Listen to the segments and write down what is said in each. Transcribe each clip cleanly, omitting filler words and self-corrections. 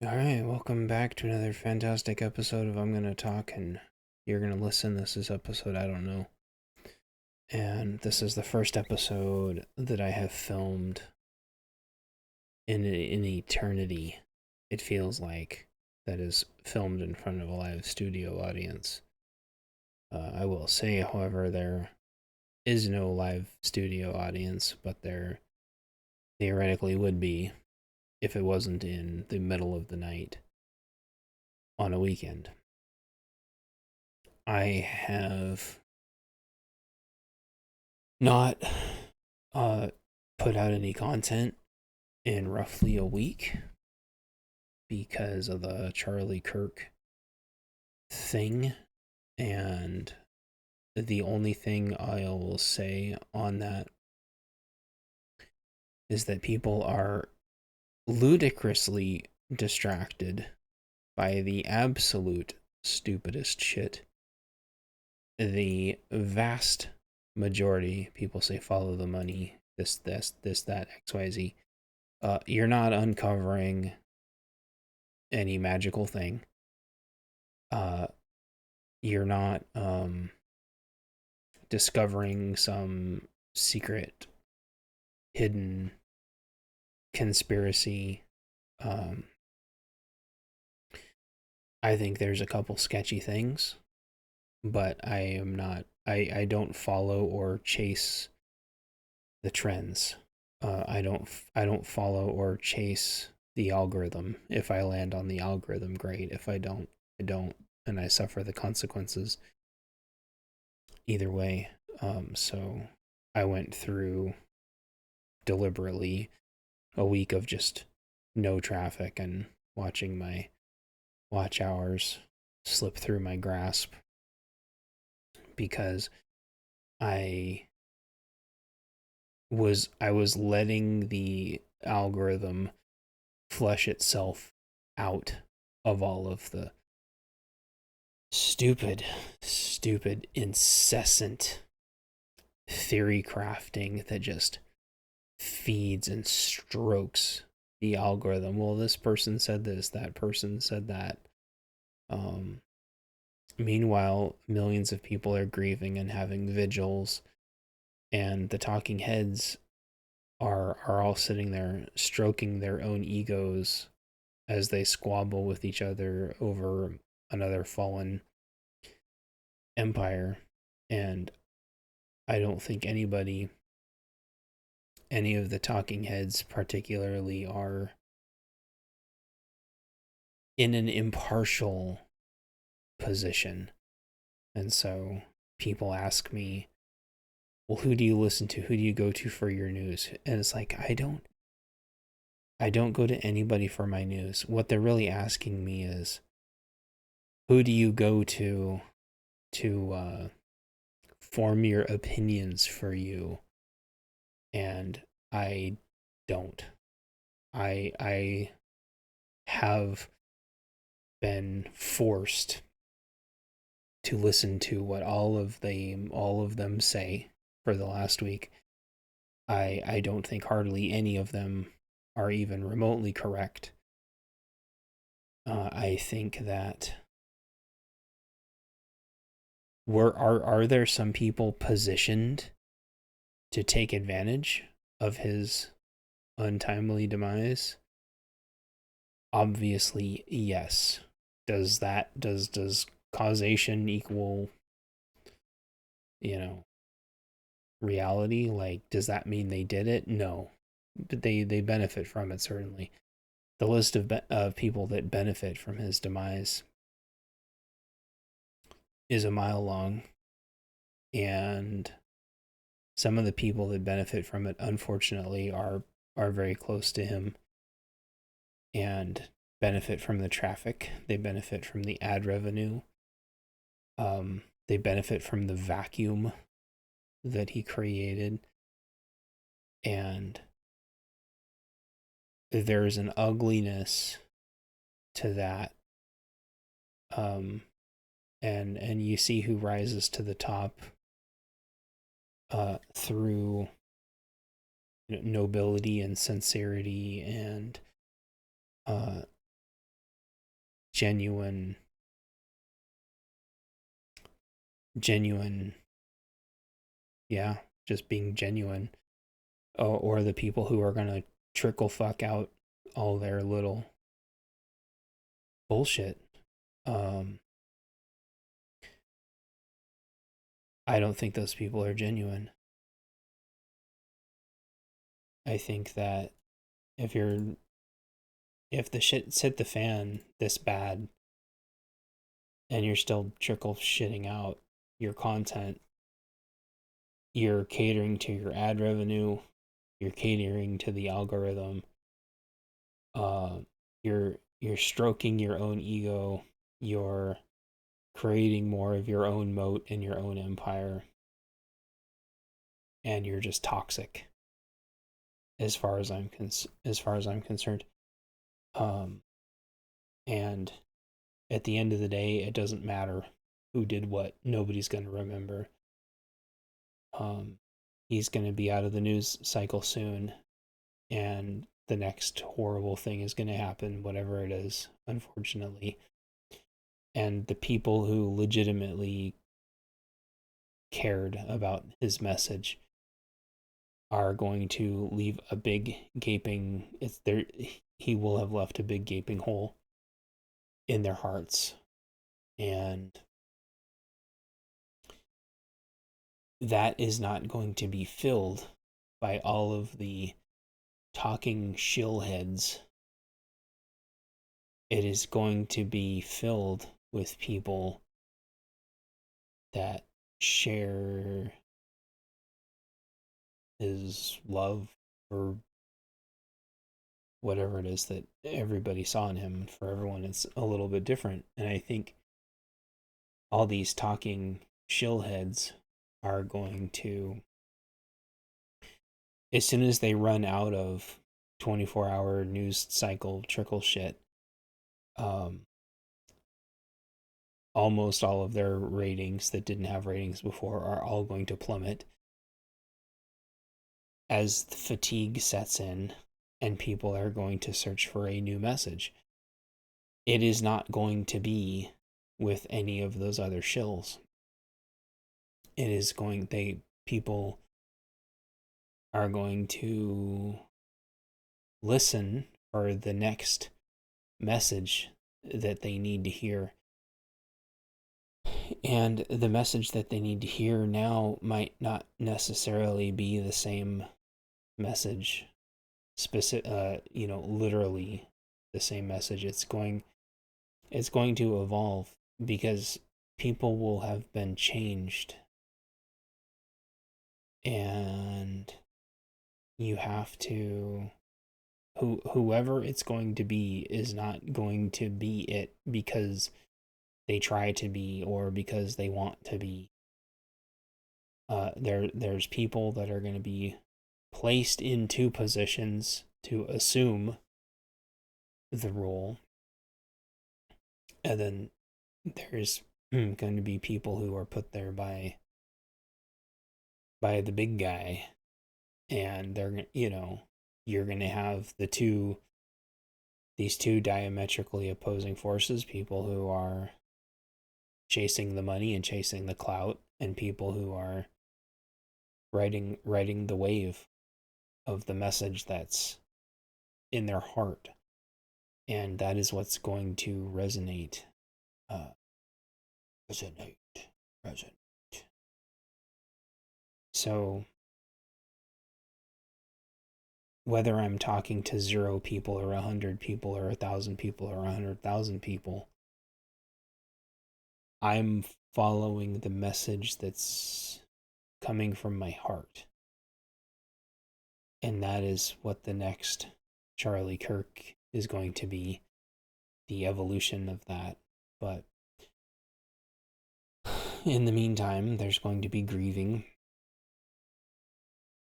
Alright, welcome back to another fantastic episode of I'm Gonna Talk and You're Gonna Listen. This is episode I don't know. And this is the first episode that I have filmed in eternity, it feels like, that is filmed in front of a live studio audience. I will say, however, there is no live studio audience, but there theoretically would be if it wasn't in the middle of the night on a weekend. I have not put out any content in roughly a week because of the Charlie Kirk thing, and the only thing I will say on that is that people are ludicrously distracted by the absolute stupidest shit. The vast majority, people say follow the money, this, that, XYZ. You're not uncovering any magical thing. You're not discovering some secret, hidden conspiracy. I think there's a couple sketchy things, but I don't follow or chase the trends. I don't follow or chase the algorithm. If I land on the algorithm, great. If I don't, I don't, and I suffer the consequences either way. So I went through deliberately a week of just no traffic and watching my watch hours slip through my grasp because I was letting the algorithm flesh itself out of all of the stupid, incessant theory crafting that just feeds and strokes the algorithm. Well, this person said this, that person said that. Meanwhile, millions of people are grieving and having vigils, and the talking heads are all sitting there stroking their own egos as they squabble with each other over another fallen empire. And I don't think any of the talking heads particularly are in an impartial position. And so people ask me, well, who do you listen to? Who do you go to for your news? And it's like, I don't go to anybody for my news. What they're really asking me is, who do you go to form your opinions for you? And I don't. I have been forced to listen to what all of them say for the last week. I don't think hardly any of them are even remotely correct. I think that are there some people positioned to take advantage of his untimely demise? Obviously, yes. Does causation equal, reality? Like, does that mean they did it? No. But they benefit from it, certainly. The list of people that benefit from his demise is a mile long, and some of the people that benefit from it, unfortunately, are very close to him and benefit from the traffic. They benefit from the ad revenue. They benefit from the vacuum that he created. And there's an ugliness to that. And you see who rises to the top through nobility and sincerity and genuine, yeah, just being genuine, or the people who are gonna trickle fuck out all their little bullshit. Um, I don't think those people are genuine. I think that if you're if the shit's hit the fan this bad and you're still trickle shitting out your content, you're catering to your ad revenue, you're catering to the algorithm, uh, you're stroking your own ego, you're creating more of your own moat in your own empire, and you're just toxic as far as I'm concerned. Um, and at the end of the day, it doesn't matter who did what. Nobody's going to remember. He's going to be out of the news cycle soon, and the next horrible thing is going to happen, whatever it is, unfortunately. And the people who legitimately cared about his message are going to leave a big gaping it's there he will have left a big gaping hole in their hearts, and that is not going to be filled by all of the talking shillheads. It is going to be filled with people that share his love for whatever it is that everybody saw in him. For everyone, it's a little bit different. And I think all these talking shillheads are going to, as soon as they run out of 24-hour news cycle trickle shit, almost all of their ratings that didn't have ratings before are all going to plummet as the fatigue sets in and people are going to search for a new message. It is not going to be with any of those other shills. It is going, people are going to listen for the next message that they need to hear. And the message that they need to hear now might not necessarily be the same message, literally the same message. It's going to evolve because people will have been changed, and you have to, whoever it's going to be is not going to be it because they try to be or because they want to be. There's people that are going to be placed into positions to assume the role, and then there's going to be people who are put there by the big guy, and they're, you're going to have these two diametrically opposing forces, people who are chasing the money and chasing the clout, and people who are riding the wave of the message that's in their heart. And that is what's going to resonate. Resonate. So whether I'm talking to 0 people or 100 people or 1,000 people or 100,000 people, I'm following the message that's coming from my heart. And that is what the next Charlie Kirk is going to be, the evolution of that. But in the meantime, there's going to be grieving.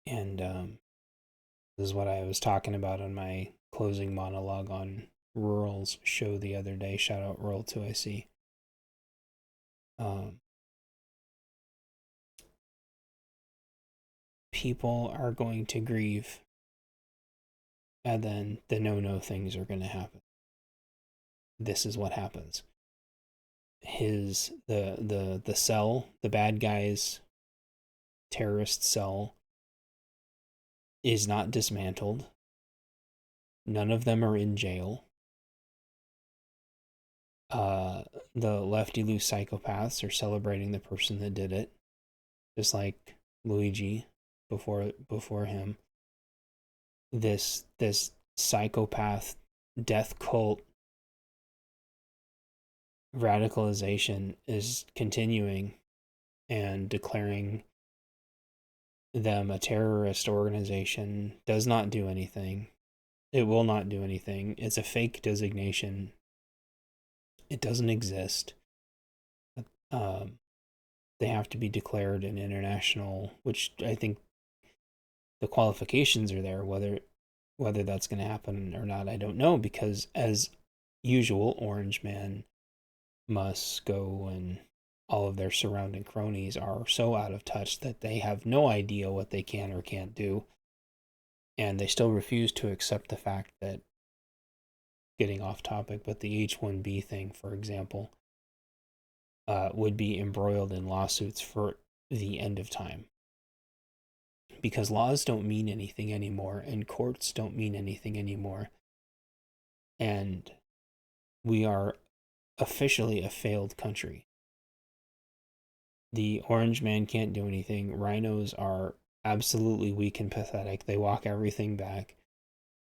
And this is what I was talking about on my closing monologue on Rural's show the other day. Shout out Rural 2IC. People are going to grieve, and then the no things are going to happen. this is what happens. The cell, the bad guy's terrorist cell, is not dismantled. None of them are in jail. The lefty-loose psychopaths are celebrating the person that did it, just like Luigi before him. This psychopath death cult radicalization is continuing and declaring them a terrorist organization does not do anything. It will not do anything. It's a fake designation. It doesn't exist. They have to be declared an international, which I think the qualifications are there. Whether that's going to happen or not, I don't know, because as usual, Orange Man, Musco, and all of their surrounding cronies are so out of touch that they have no idea what they can or can't do. And they still refuse to accept the fact that, getting off topic, but the H-1B thing, for example, would be embroiled in lawsuits for the end of time. Because laws don't mean anything anymore, and courts don't mean anything anymore. And we are officially a failed country. The Orange Man can't do anything. Rhinos are absolutely weak and pathetic. They walk everything back.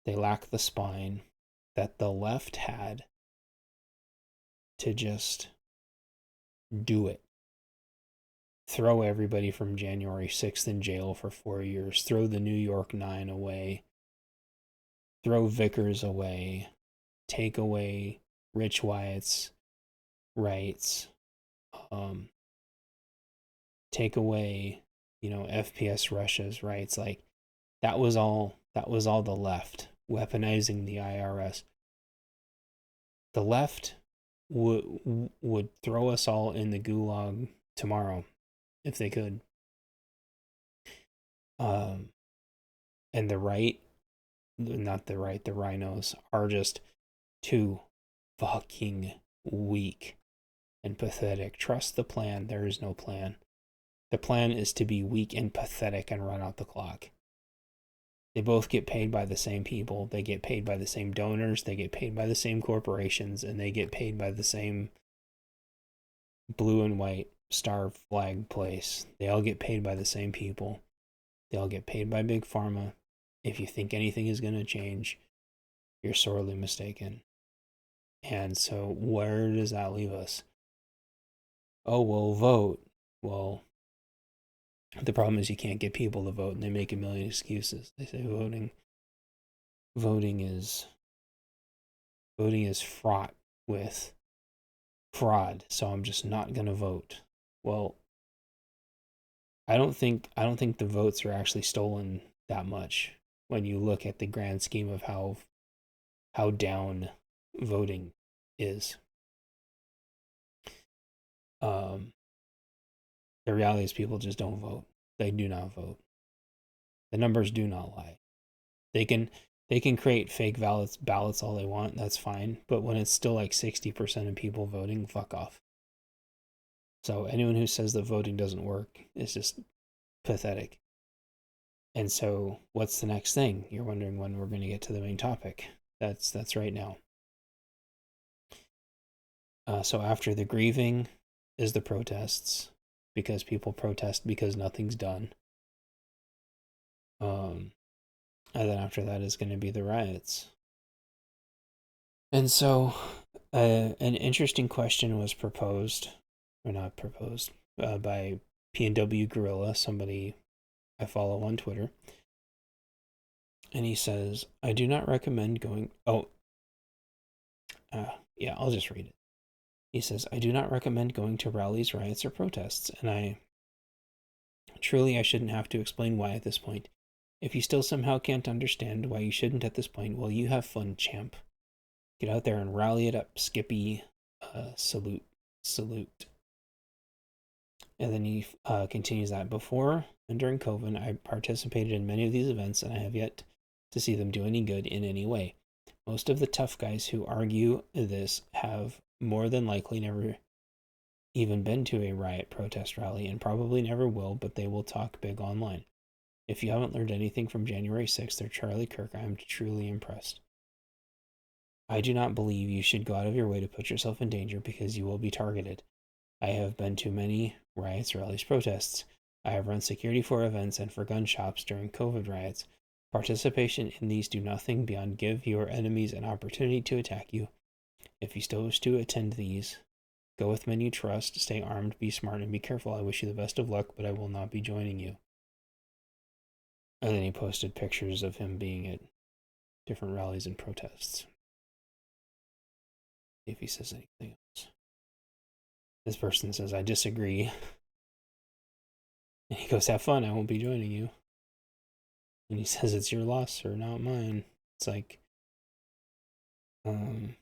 They lack the spine that the left had to just do it. Throw everybody from January 6th in jail for 4 years. Throw the New York 9 away. Throw Vickers away. Take away Rich Wyatt's rights. Take away, FPS Russia's rights. Like, that was all the left weaponizing the IRS. The left would throw us all in the gulag tomorrow if they could. And the right, not the right, the rhinos are just too fucking weak and pathetic. Trust the plan. There is no plan. The plan is to be weak and pathetic and run out the clock. They both get paid by the same people. They get paid by the same donors. They get paid by the same corporations. And they get paid by the same blue and white star flag place. They all get paid by the same people. They all get paid by Big Pharma. If you think anything is going to change, you're sorely mistaken. And so where does that leave us? Oh, we'll vote. Well, the problem is you can't get people to vote, and they make a million excuses. They say voting is fraught with fraud, so I'm just not going to vote. Well, I don't think the votes are actually stolen that much when you look at the grand scheme of how down voting is. The reality is people just don't vote. They do not vote. The numbers do not lie. They can create fake ballots all they want. That's fine. But when it's still like 60% of people voting, fuck off. So anyone who says that voting doesn't work is just pathetic. And so what's the next thing? You're wondering when we're going to get to the main topic. That's right now. So after the grieving is the protests, because people protest because nothing's done. And then after that is going to be the riots. And so an interesting question was proposed, or not proposed, by P&W Gorilla, somebody I follow on Twitter. And he says, I do not recommend going... yeah, I'll just read it. He says, I do not recommend going to rallies, riots, or protests, and I shouldn't have to explain why at this point. If you still somehow can't understand why you shouldn't at this point, well, you have fun, champ. Get out there and rally it up, Skippy. Salute. And then he continues that before and during COVID, I participated in many of these events, and I have yet to see them do any good in any way. Most of the tough guys who argue this have more than likely never even been to a riot protest rally and probably never will, but they will talk big online. If you haven't learned anything from January 6th or Charlie Kirk, I am truly impressed. I do not believe you should go out of your way to put yourself in danger because you will be targeted. I have been to many riots, rallies, protests. I have run security for events and for gun shops during COVID riots. Participation in these do nothing beyond give your enemies an opportunity to attack you. If you still wish to attend these, go with men you trust, stay armed, be smart, and be careful. I wish you the best of luck, but I will not be joining you. And then he posted pictures of him being at different rallies and protests. See if he says anything else. This person says, I disagree. And he goes, have fun, I won't be joining you. And he says, it's your loss or not mine. It's like, and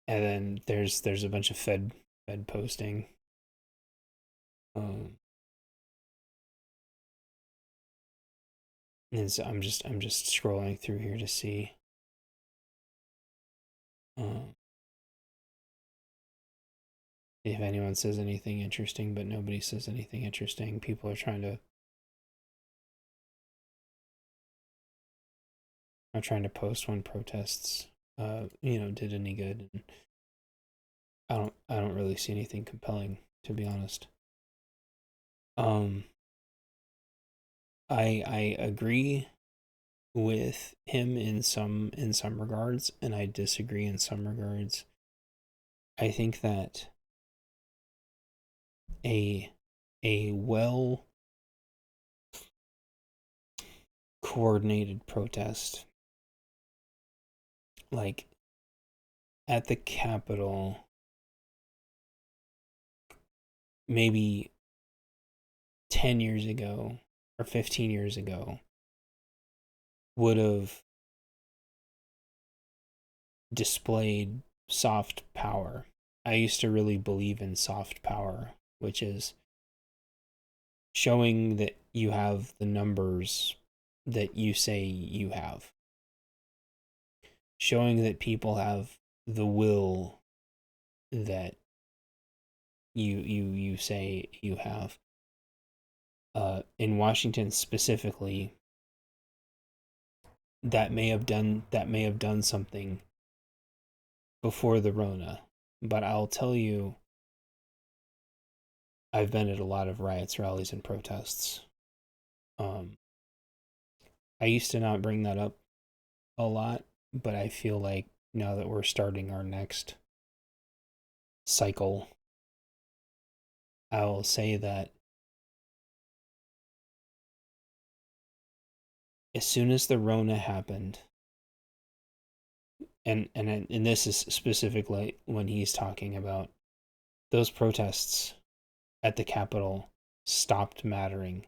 then there's a bunch of Fed posting. And so I'm just scrolling through here to see. If anyone says anything interesting, but nobody says anything interesting. People are trying to post when protests did any good, and I don't really see anything compelling, to be honest. I agree with him in some regards, and I disagree in some regards. I think that a well coordinated protest, like at the Capitol, maybe 10 years ago or 15 years ago, would have displayed soft power. I used to really believe in soft power, which is showing that you have the numbers that you say you have. Showing that people have the will that you say you have. In Washington specifically, that may have done something before the Rona, but I'll tell you, I've been at a lot of riots, rallies, and protests. I used to not bring that up a lot, but I feel like now that we're starting our next cycle, I will say that as soon as the Rona happened, and this is specifically when he's talking about those protests at the Capitol stopped mattering.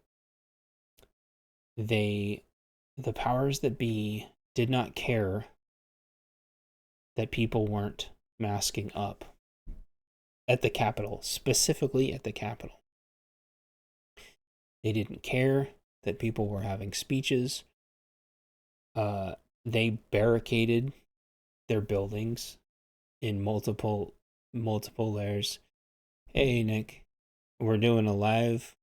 The powers that be did not care that people weren't masking up at the Capitol, specifically at the Capitol. They didn't care that people were having speeches. They barricaded their buildings in multiple layers. Hey, Nick, we're doing a live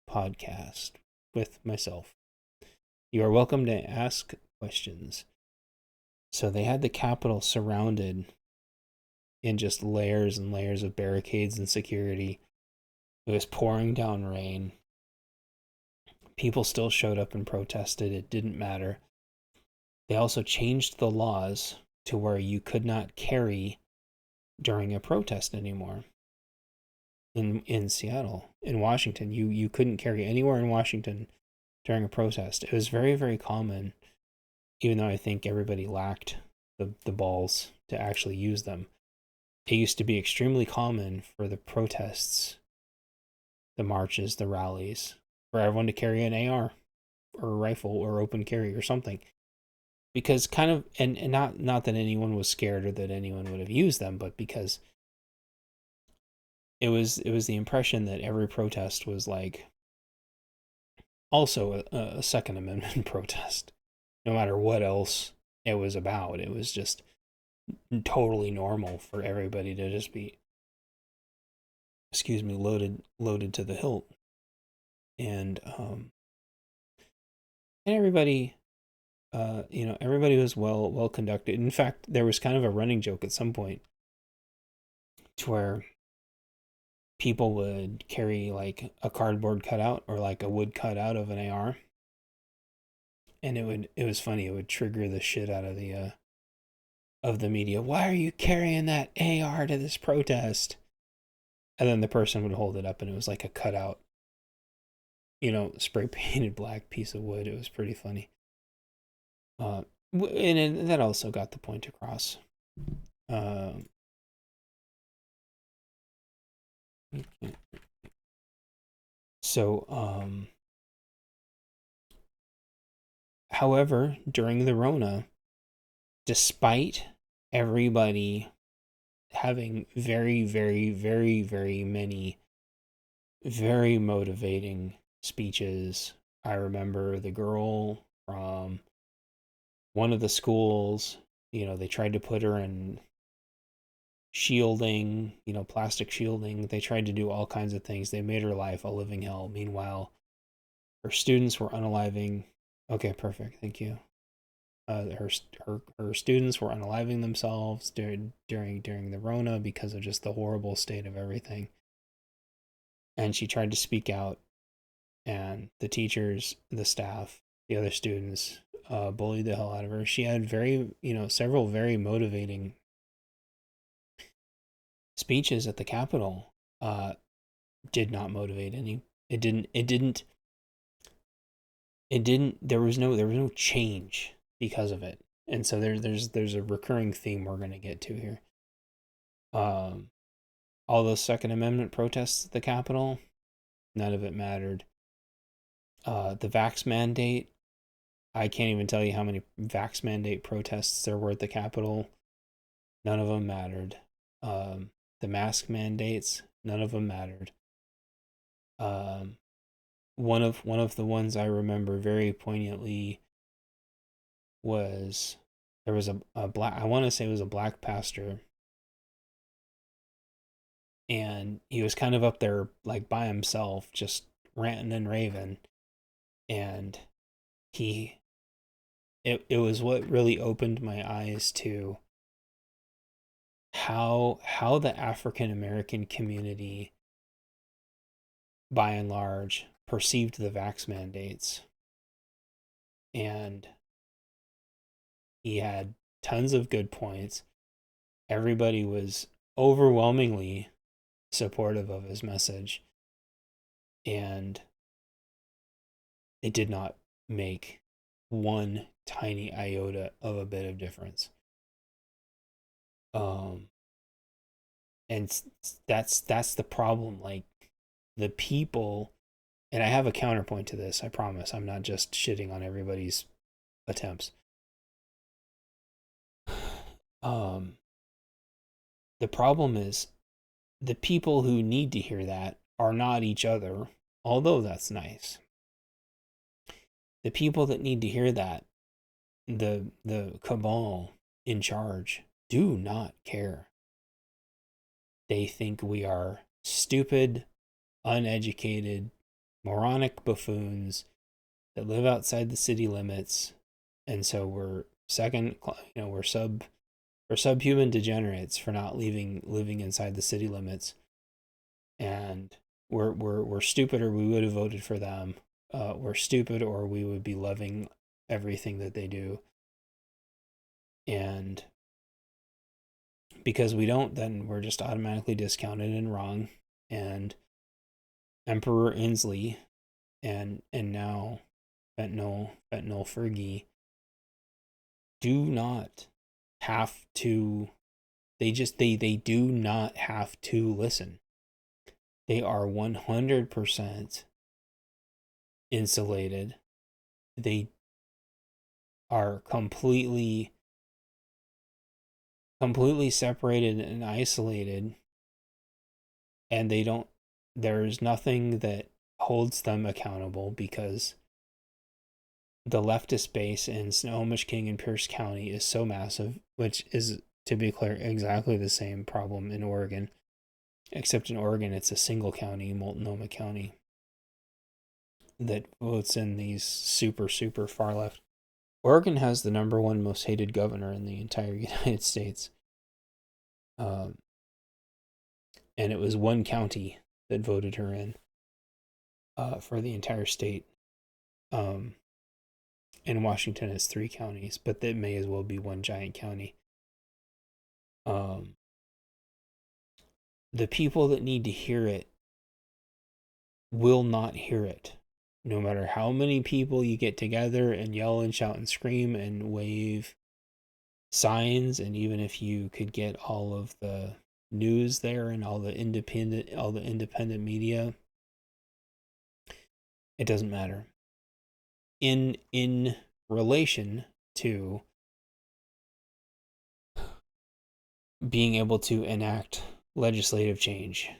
podcast with myself. You are welcome to ask questions. So they had the Capitol surrounded in just layers and layers of barricades and security. It was pouring down rain. People still showed up and protested. It didn't matter. They also changed the laws to where you could not carry during a protest anymore. In Seattle, in Washington, you couldn't carry anywhere in Washington during a protest. It was very, very common, even though I think everybody lacked the balls to actually use them. It used to be extremely common for the protests, the marches, the rallies, for everyone to carry an AR or a rifle or open carry or something. Because kind of, and not that anyone was scared or that anyone would have used them, but because it was the impression that every protest was like also a Second Amendment protest. No matter what else it was about, it was just totally normal for everybody to just be, excuse me, loaded to the hilt. And everybody, everybody was well conducted. In fact, there was kind of a running joke at some point to where people would carry like a cardboard cutout or like a wood cutout of an AR, and it was funny. It would trigger the shit out of the media. Why are you carrying that AR to this protest? And then the person would hold it up, and it was like a cutout, spray painted black piece of wood. It was pretty funny. And that also got the point across. However, during the Rona, despite everybody having very, very, very, very many very motivating speeches, I remember the girl from one of the schools, they tried to put her in shielding, plastic shielding. They tried to do all kinds of things. They made her life a living hell. Meanwhile, her students were unaliving. Okay, perfect. Thank you. Her students were unaliving themselves during the Rona because of just the horrible state of everything. And she tried to speak out, and the teachers, the staff, the other students bullied the hell out of her. She had several very motivating speeches at the Capitol. Did not motivate any. It didn't. There was no change because of it. And so there's a recurring theme we're going to get to here. All those Second Amendment protests at the Capitol, none of it mattered. The vax mandate, I can't even tell you how many vax mandate protests there were at the Capitol. None of them mattered. The mask mandates, none of them mattered. One of the ones I remember very poignantly was there was a black, I want to say it was a black pastor, and he was kind of up there like by himself, just ranting and raving, and it was what really opened my eyes to how the African American community by and large perceived the vax mandates. And he had tons of good points. Everybody was overwhelmingly supportive of his message, and it did not make one tiny iota of a bit of difference. And that's the problem. Like, the people, and I have a counterpoint to this, I promise. I'm not just shitting on everybody's attempts. The problem is the people who need to hear that are not each other, although that's nice. The people that need to hear that, the cabal in charge, do not care. They think we are stupid, uneducated, moronic buffoons that live outside the city limits, and so we're subhuman degenerates for not living inside the city limits, and we're stupid, or we would have voted for them. We're stupid, or we would be loving everything that they do. And because we don't, then we're just automatically discounted and wrong. And Emperor Inslee and now Fentanyl Fergie do not have to, they do not have to listen. They are 100% insulated. They are completely separated and isolated, and there's nothing that holds them accountable, because the leftist base in Snohomish King and Pierce County is so massive, which is, to be clear, exactly the same problem in Oregon, except in Oregon it's a single county, Multnomah County, that votes in these super, super far left. Oregon has the number one most hated governor in the entire United States. And it was one county that voted her in for the entire state. And Washington has 3 counties, but that may as well be one giant county. The people that need to hear it will not hear it. No matter how many people you get together and yell and shout and scream and wave signs, and even if you could get all of the news there and all the independent media, it doesn't matter. In relation to being able to enact legislative change,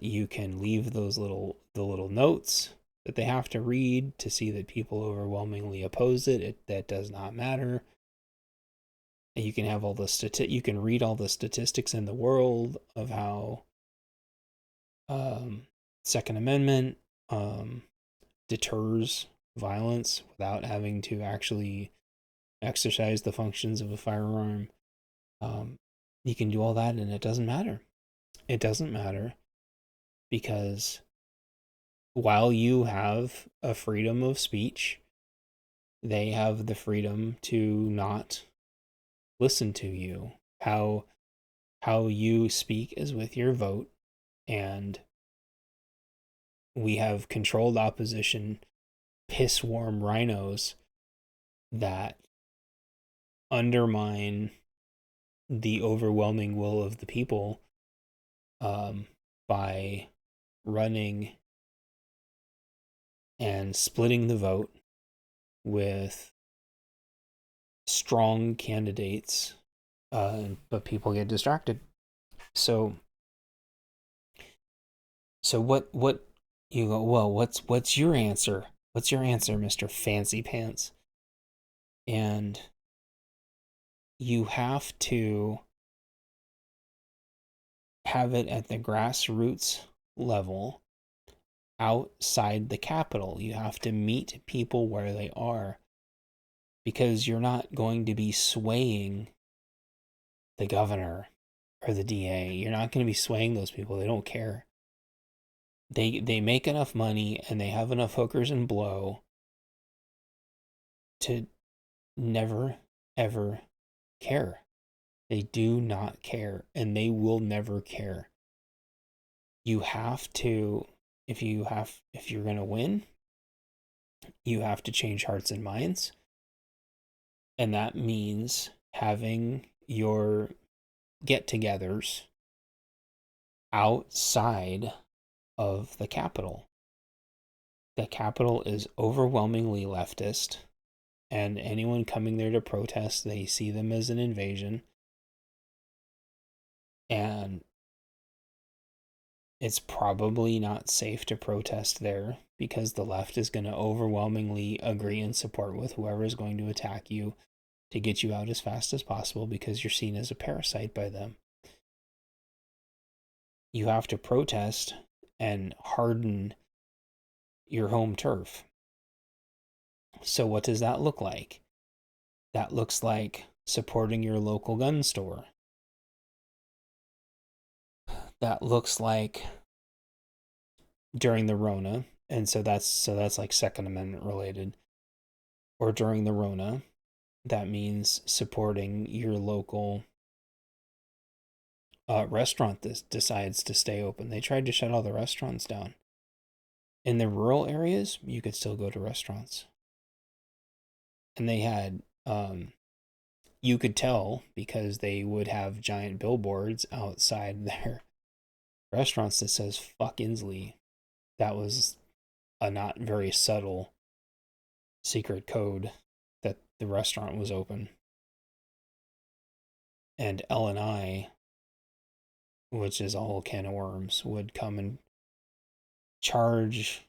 you can leave the little notes that they have to read to see that people overwhelmingly oppose it. That does not matter. And you can have all the you can read all the statistics in the world of how Second Amendment deters violence without having to actually exercise the functions of a firearm. You can do all that and it doesn't matter. It doesn't matter because while you have a freedom of speech, they have the freedom to not listen to you. How you speak is with your vote, and we have controlled opposition, piss warm rhinos that undermine the overwhelming will of the people by running and splitting the vote with strong candidates, but people get distracted. So what you go, well, what's your answer? What's your answer, Mr. Fancy Pants? And you have to have it at the grassroots level outside the Capitol. You have to meet people where they are, because you're not going to be swaying the governor or the DA. You're not going to be swaying those people. They don't care. They make enough money and they have enough hookers and blow to never, ever care. They do not care, and they will never care. You have to, if you're going to win, you have to change hearts and minds. And that means having your get-togethers outside of the Capitol. The Capitol is overwhelmingly leftist, and anyone coming there to protest, they see them as an invasion. And it's probably not safe to protest there because the left is going to overwhelmingly agree and support with whoever is going to attack you to get you out as fast as possible because you're seen as a parasite by them. You have to protest and harden your home turf. So what does that look like? That looks like supporting your local gun store. That looks like during the Rona, and so that's like Second Amendment related. Or during the Rona, that means supporting your local restaurant that decides to stay open. They tried to shut all the restaurants down. In the rural areas, you could still go to restaurants. And they had, you could tell because they would have giant billboards outside their restaurants that says "fuck Inslee." That was a not very subtle secret code that the restaurant was open. And L&I, which is a whole can of worms, would come and charge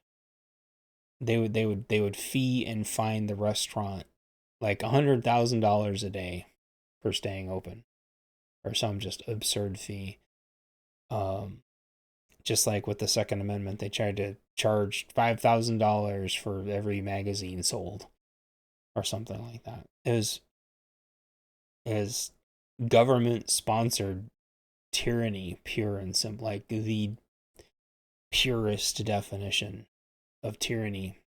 They would fee and fine the restaurant like $100,000 a day for staying open, or some just absurd fee. Um, just like with the Second Amendment, they tried to charge $5,000 for every magazine sold, or something like that. It was government sponsored tyranny, pure and simple, like the purest definition of tyranny.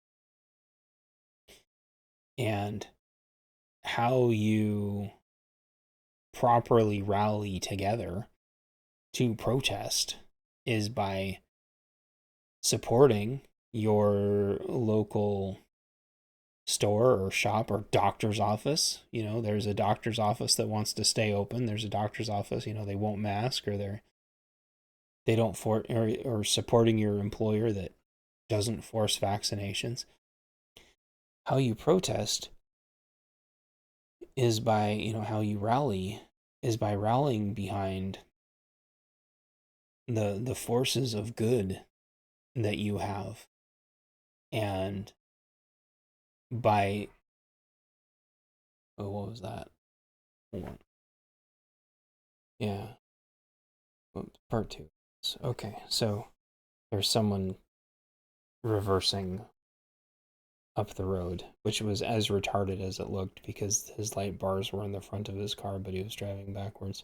And how you properly rally together to protest is by supporting your local store or shop or doctor's office. There's a doctor's office that wants to stay open. There's a doctor's office, they won't mask, or they don't or supporting your employer that doesn't force vaccinations. How you protest is by, how you rally is by rallying behind the forces of good that you have, and by what was that? Hold on. Yeah. Part two. Okay, so there's someone reversing up the road, which was as retarded as it looked because his light bars were in the front of his car, but he was driving backwards.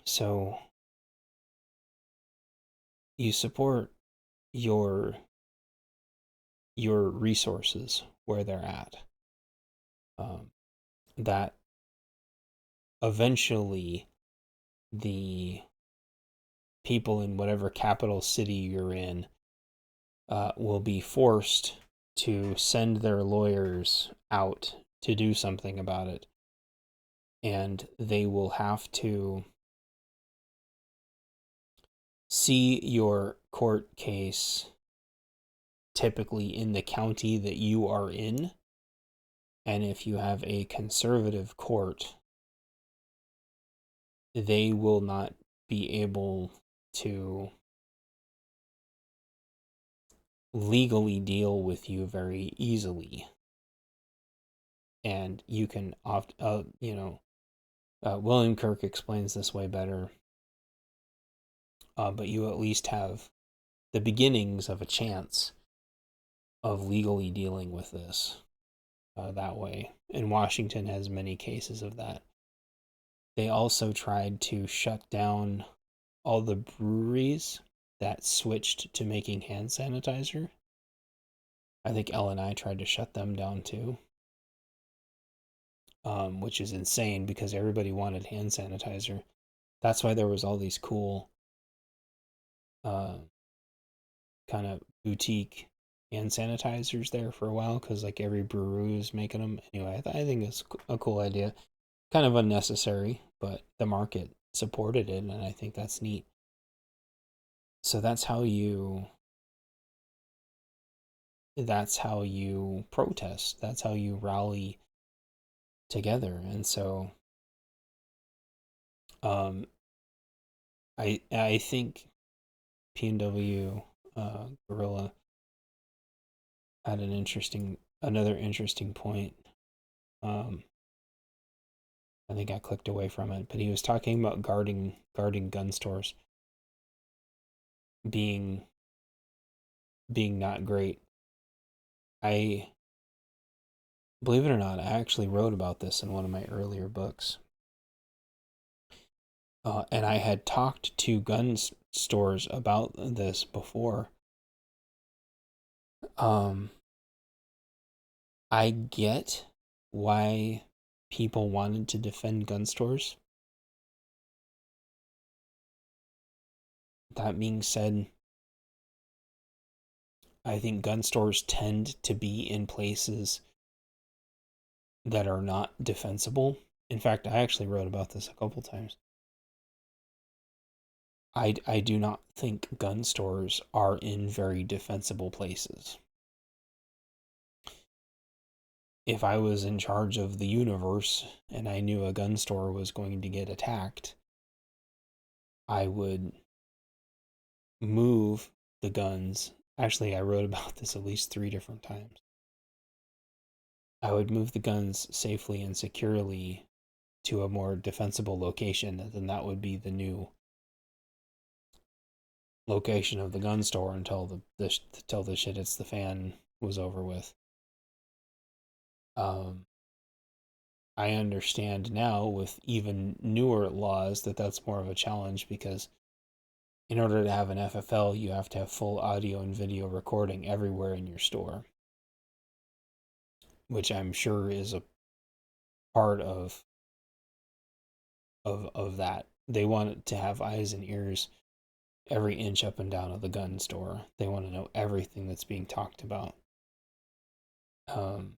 So you support your resources where they're at. That eventually the people in whatever capital city you're in will be forced to send their lawyers out to do something about it. And they will have to see your court case typically in the county that you are in. And if you have a conservative court, they will not be able to legally deal with you very easily. And you can William Kirk explains this way better, but you at least have the beginnings of a chance of legally dealing with this that way. And Washington has many cases of that. They also tried to shut down all the breweries that switched to making hand sanitizer. I think L&I tried to shut them down too, which is insane because everybody wanted hand sanitizer. That's why there was all these cool kind of boutique hand sanitizers there for a while, because like every brewery was making them. Anyway, I think it's a cool idea. Kind of unnecessary, but the market supported it, and I think that's neat. So that's how you protest. That's how you rally together. And so I think P&W Gorilla had another interesting point. I think I clicked away from it, but he was talking about guarding gun stores being not great. I believe it or not, I actually wrote about this in one of my earlier books. And I had talked to gun stores about this before. I get why people wanted to defend gun stores. That being said, I think gun stores tend to be in places that are not defensible. In fact, I actually wrote about this a couple times. I do not think gun stores are in very defensible places. If I was in charge of the universe and I knew a gun store was going to get attacked, I would move the guns. Actually, I wrote about this at least 3 different times. I would move the guns safely and securely to a more defensible location, and then that would be the new location of the gun store until the shit hits the fan was over with. I understand now with even newer laws that that's more of a challenge because in order to have an FFL, you have to have full audio and video recording everywhere in your store, which I'm sure is a part of that. They want to have eyes and ears every inch up and down of the gun store. They want to know everything that's being talked about. Um,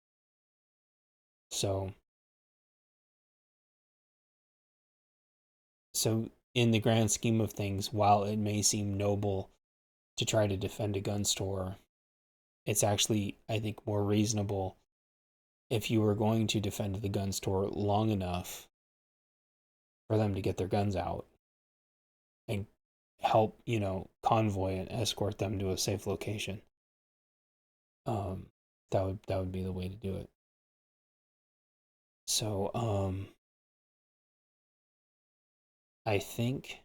so so in the grand scheme of things, while it may seem noble to try to defend a gun store, it's actually, I think, more reasonable if you were going to defend the gun store long enough for them to get their guns out and help, convoy and escort them to a safe location. That would be the way to do it. So, I think,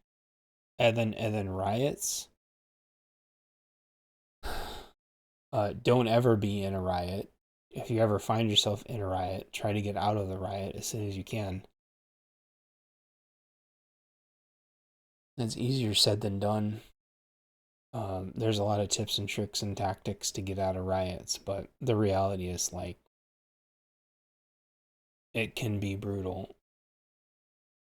and then riots. Don't ever be in a riot. If you ever find yourself in a riot, try to get out of the riot as soon as you can. It's easier said than done. There's a lot of tips and tricks and tactics to get out of riots, but the reality is, like, it can be brutal.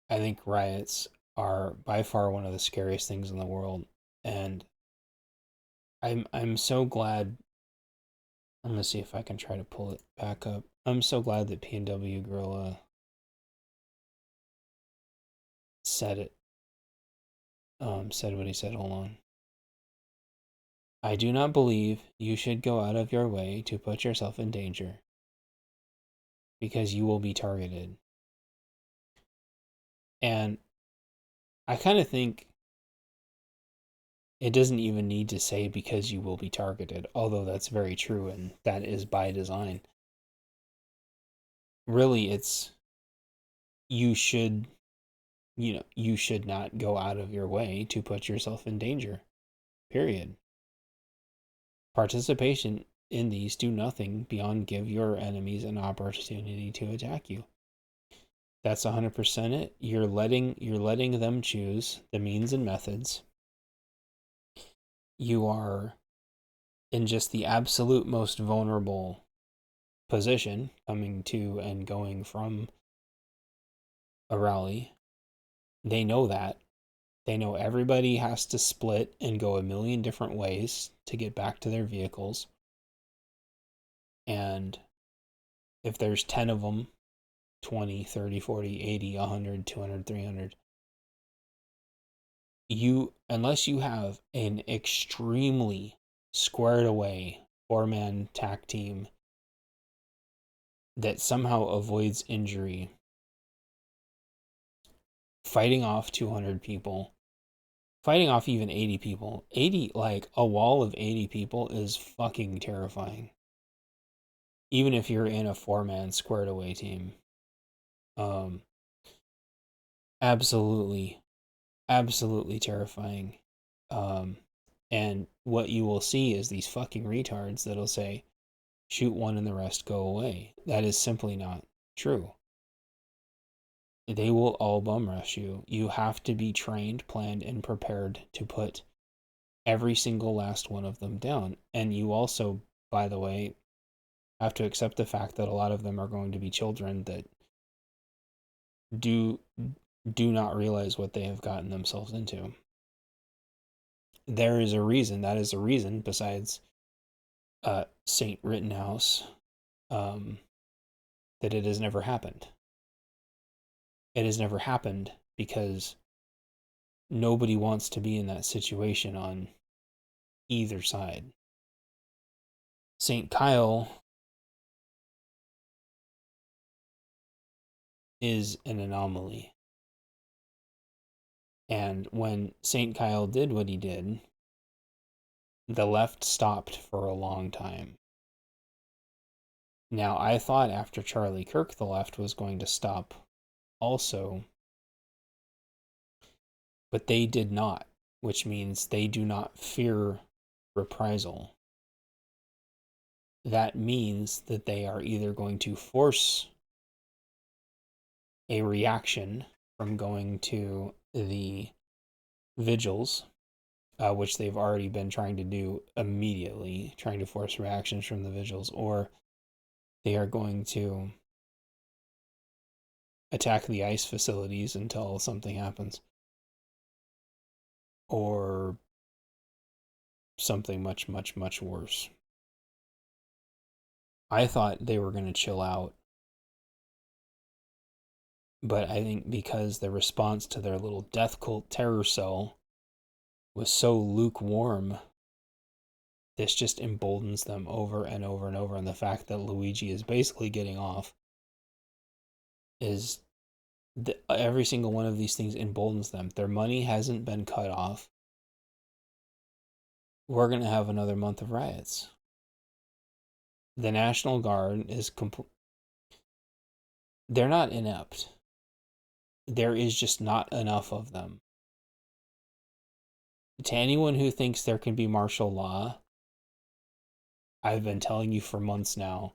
I think riots are by far one of the scariest things in the world, and I'm so glad. I'm gonna see if I can try to pull it back up. I'm so glad that P&W Gorilla said it. Said what he said. Hold on. I do not believe you should go out of your way to put yourself in danger because you will be targeted. And I kind of think it doesn't even need to say because you will be targeted, although that's very true and that is by design. Really, it's you should, you should not go out of your way to put yourself in danger. Period. Participation in these do nothing beyond give your enemies an opportunity to attack you. That's 100% it. You're letting them choose the means and methods. You are in just the absolute most vulnerable position coming to and going from a rally. They know that. They know everybody has to split and go a million different ways to get back to their vehicles. And if there's 10 of them, 20, 30, 40, 80, 100, 200, 300, unless you have an extremely squared away 4-man tack team that somehow avoids injury, fighting off 200 people, fighting off even 80 people. 80, like a wall of 80 people is fucking terrifying. Even if you're in a 4-man squared away team. Absolutely, absolutely terrifying. And what you will see is these fucking retards that'll say, shoot one and the rest go away. That is simply not true. They will all bum rush you. You have to be trained, planned, and prepared to put every single last one of them down. And you also, by the way, have to accept the fact that a lot of them are going to be children that do not realize what they have gotten themselves into. There is a reason. That is a reason, besides Saint Rittenhouse, that it has never happened. It has never happened because nobody wants to be in that situation on either side. St. Kyle is an anomaly. And when St. Kyle did what he did, the left stopped for a long time. Now, I thought after Charlie Kirk, the left was going to stop also, but they did not, which means they do not fear reprisal. That means that they are either going to force a reaction from going to the vigils, which they've already been trying to do immediately, trying to force reactions from the vigils, or they are going to attack the ice facilities until something happens, or something much, much, much worse. I thought they were going to chill out, but I think because the response to their little death cult terror cell was so lukewarm, this just emboldens them over and over and over. And the fact that Luigi is basically getting off is every single one of these things emboldens them. Their money hasn't been cut off. We're going to have another month of riots. The National Guard is they're not inept. There is just not enough of them. To anyone who thinks there can be martial law, I've been telling you for months now,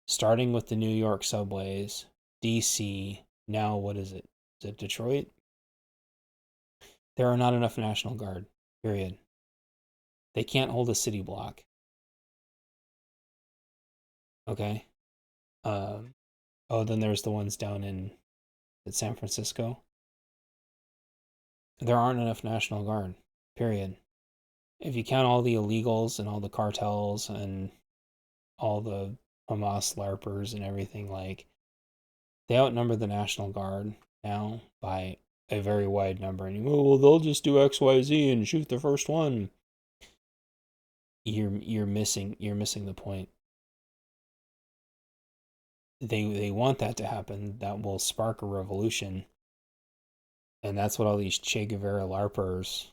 starting with the New York subways, DC, now what is it? Is it Detroit? There are not enough National Guard, period. They can't hold a city block. Okay? Then there's the ones down in San Francisco. There aren't enough National Guard, period. If you count all the illegals and all the cartels and all the Hamas LARPers and everything, like, they outnumber the National Guard now by a very wide number. And well, they'll just do XYZ and shoot the first one. You're missing the point. They want that to happen. That will spark a revolution. And that's what all these Che Guevara LARPers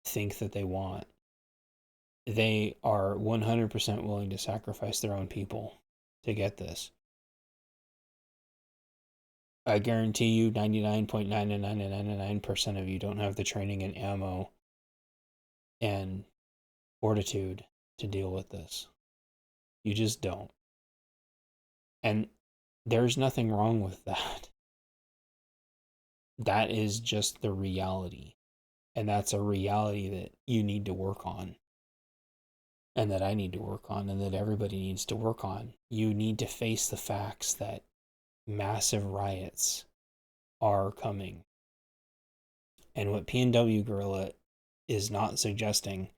think that they want. They are 100% willing to sacrifice their own people to get this. I guarantee you 99.99999% of you don't have the training and ammo and fortitude to deal with this. You just don't. And there's nothing wrong with that. That is just the reality. And that's a reality that you need to work on. And that I need to work on, and that everybody needs to work on. You need to face the facts that massive riots are coming. And what PNW Gorilla is not suggesting,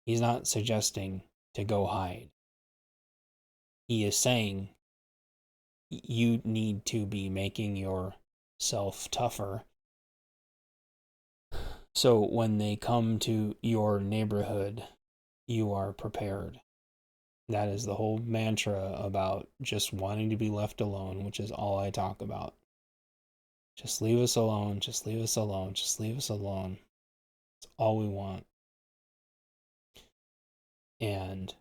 he's not suggesting to go hide. He is saying you need to be making yourself tougher. So when they come to your neighborhood, you are prepared. That is the whole mantra about just wanting to be left alone, which is all I talk about. Just leave us alone, just leave us alone, just leave us alone. It's all we want. And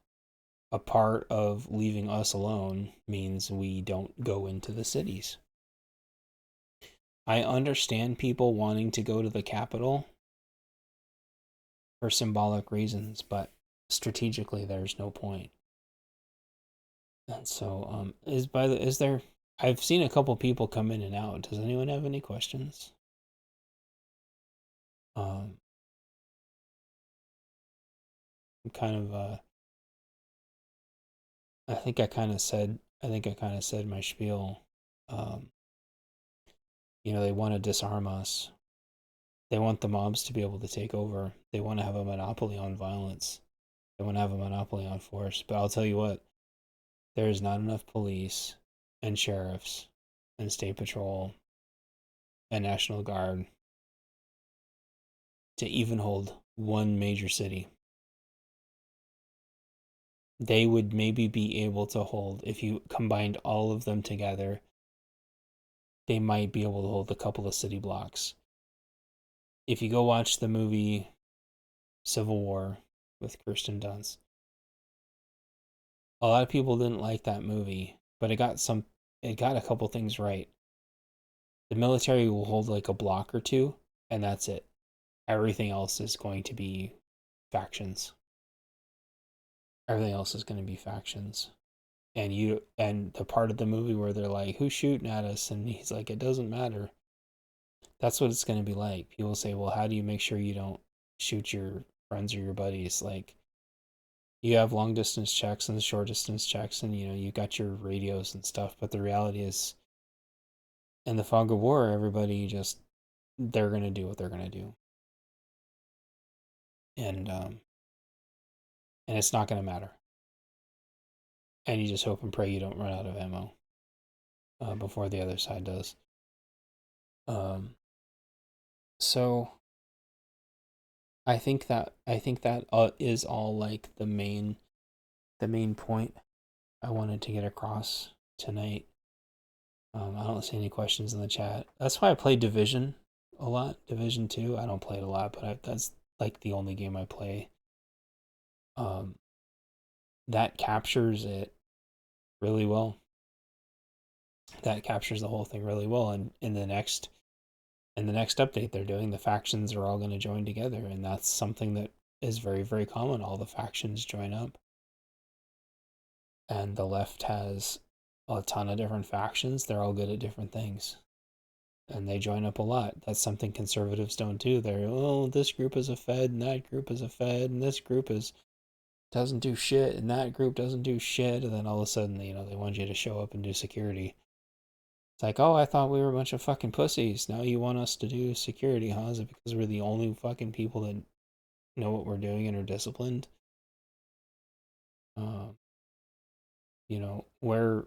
a part of leaving us alone means we don't go into the cities. I understand people wanting to go to the Capitol for symbolic reasons, but strategically there's no point. And so, is there? I've seen a couple people come in and out. Does anyone have any questions? I'm kind of I think I kind of said my spiel. They want to disarm us. They want the mobs to be able to take over. They want to have a monopoly on violence. They want to have a monopoly on force. But I'll tell you what, there is not enough police and sheriffs and state patrol and National Guard to even hold one major city. They would maybe be able to hold, if you combined all of them together, they might be able to hold a couple of city blocks. If you go watch the movie Civil War, with Kirsten Dunst. A lot of people didn't like that movie, but it got a couple things right. The military will hold like a block or two, and that's it. Everything else is going to be factions. Everything else is going to be factions. And the part of the movie where they're like, "Who's shooting at us?" and he's like, "It doesn't matter." That's what it's going to be like. People say, "Well, how do you make sure you don't shoot your friends or your buddies?" Like, you have long distance checks and short distance checks, and you got your radios and stuff. But the reality is, in the fog of war, everybody just they're going to do what they're going to do, and it's not going to matter. And you just hope and pray you don't run out of ammo before the other side does. Um, so I think that is all like the main point I wanted to get across tonight. I don't see any questions in the chat. That's why I play Division a lot. Division 2. I don't play it a lot, but that's like the only game I play. Um, that captures it really well. That captures the whole thing really well. And in the next update they're doing, the factions are all going to join together, and that's something that is very, very common. All the factions join up, and the left has a ton of different factions. They're all good at different things, and they join up a lot. That's something conservatives don't do. They're, oh, this group is a Fed, and that group is a Fed, and this group doesn't do shit, and that group doesn't do shit, and then all of a sudden, they want you to show up and do security. It's like, oh, I thought we were a bunch of fucking pussies. Now you want us to do security, huh? Is it because we're the only fucking people that know what we're doing and are disciplined? Uh, where,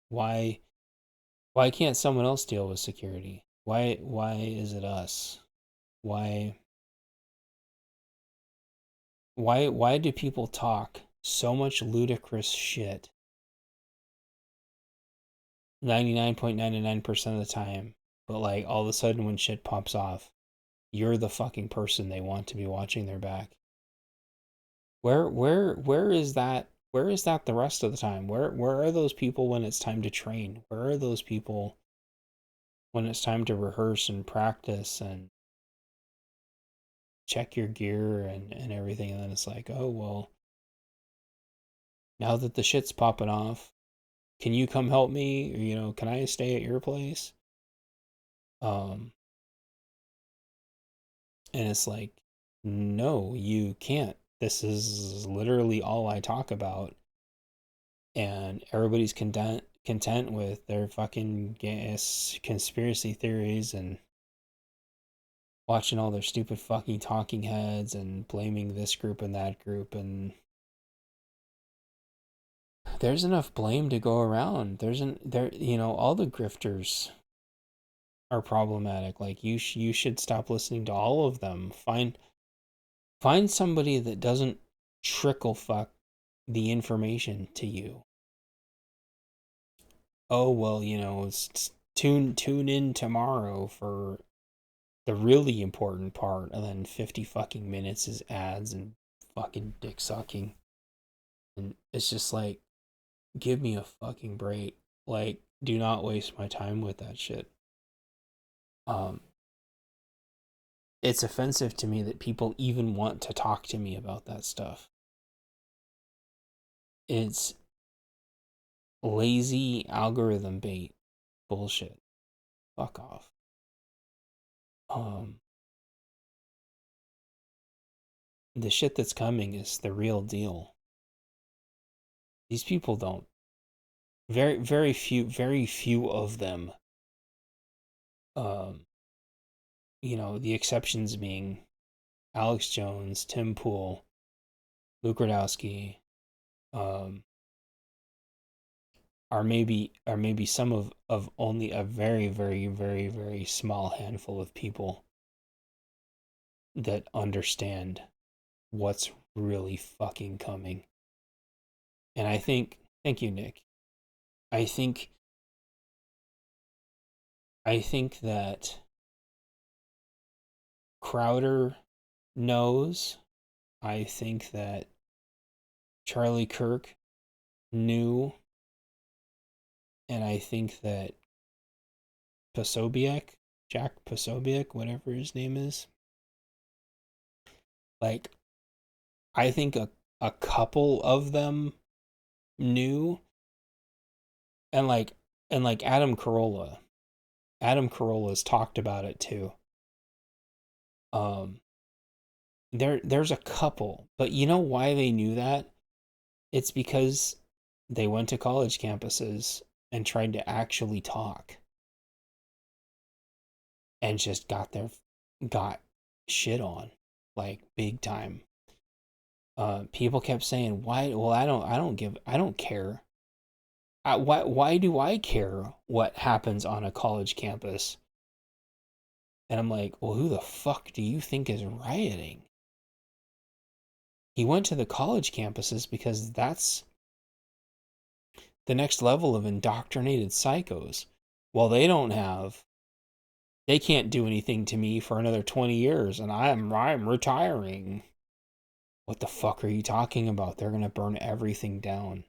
why, why can't someone else deal with security? Why is it us? Why, why do people talk so much ludicrous shit 99.99% of the time, but like all of a sudden when shit pops off, you're the fucking person they want to be watching their back? Where is that? Where is that the rest of the time? Where are those people when it's time to train? Where are those people when it's time to rehearse and practice and check your gear and everything? And then it's like, oh well, now that the shit's popping off, can you come help me? Or, can I stay at your place? Um, and it's like, no, you can't. This is literally all I talk about, and everybody's content with their fucking conspiracy theories and watching all their stupid fucking talking heads and blaming this group and that group. And there's enough blame to go around. All the grifters are problematic. Like, you should stop listening to all of them. Find somebody that doesn't trickle fuck the information to you. Oh well, tune in tomorrow for the really important part, and then 50 fucking minutes is ads and fucking dick sucking. And it's just like, give me a fucking break. Like, do not waste my time with that shit. Um it's offensive to me that people even want to talk to me about that stuff. It's lazy algorithm bait bullshit. Fuck off. Um the shit that's coming is the real deal. These people don't, very few of them, um the exceptions being Alex Jones, Tim Pool, Luke Radowski, um are maybe some of only a very, very, very, very small handful of people that understand what's really fucking coming. And I think, thank you, Nick. I think that Crowder knows. I think that Charlie Kirk knew, and I think that Posobiec, Jack Posobiec, whatever his name is, like, I think a couple of them knew, and like Adam Carolla. Adam Carolla's talked about it too. Um, there's a couple, but you know why they knew that? It's because they went to college campuses and tried to actually talk, and just got shit on, like, big time. People kept saying, "Why? Well, I don't care. Why do I care what happens on a college campus?" And I'm like, "Well, who the fuck do you think is rioting?" He went to the college campuses because that's the next level of indoctrinated psychos. Well, they can't do anything to me for another 20 years, and I'm retiring. What the fuck are you talking about? They're gonna burn everything down.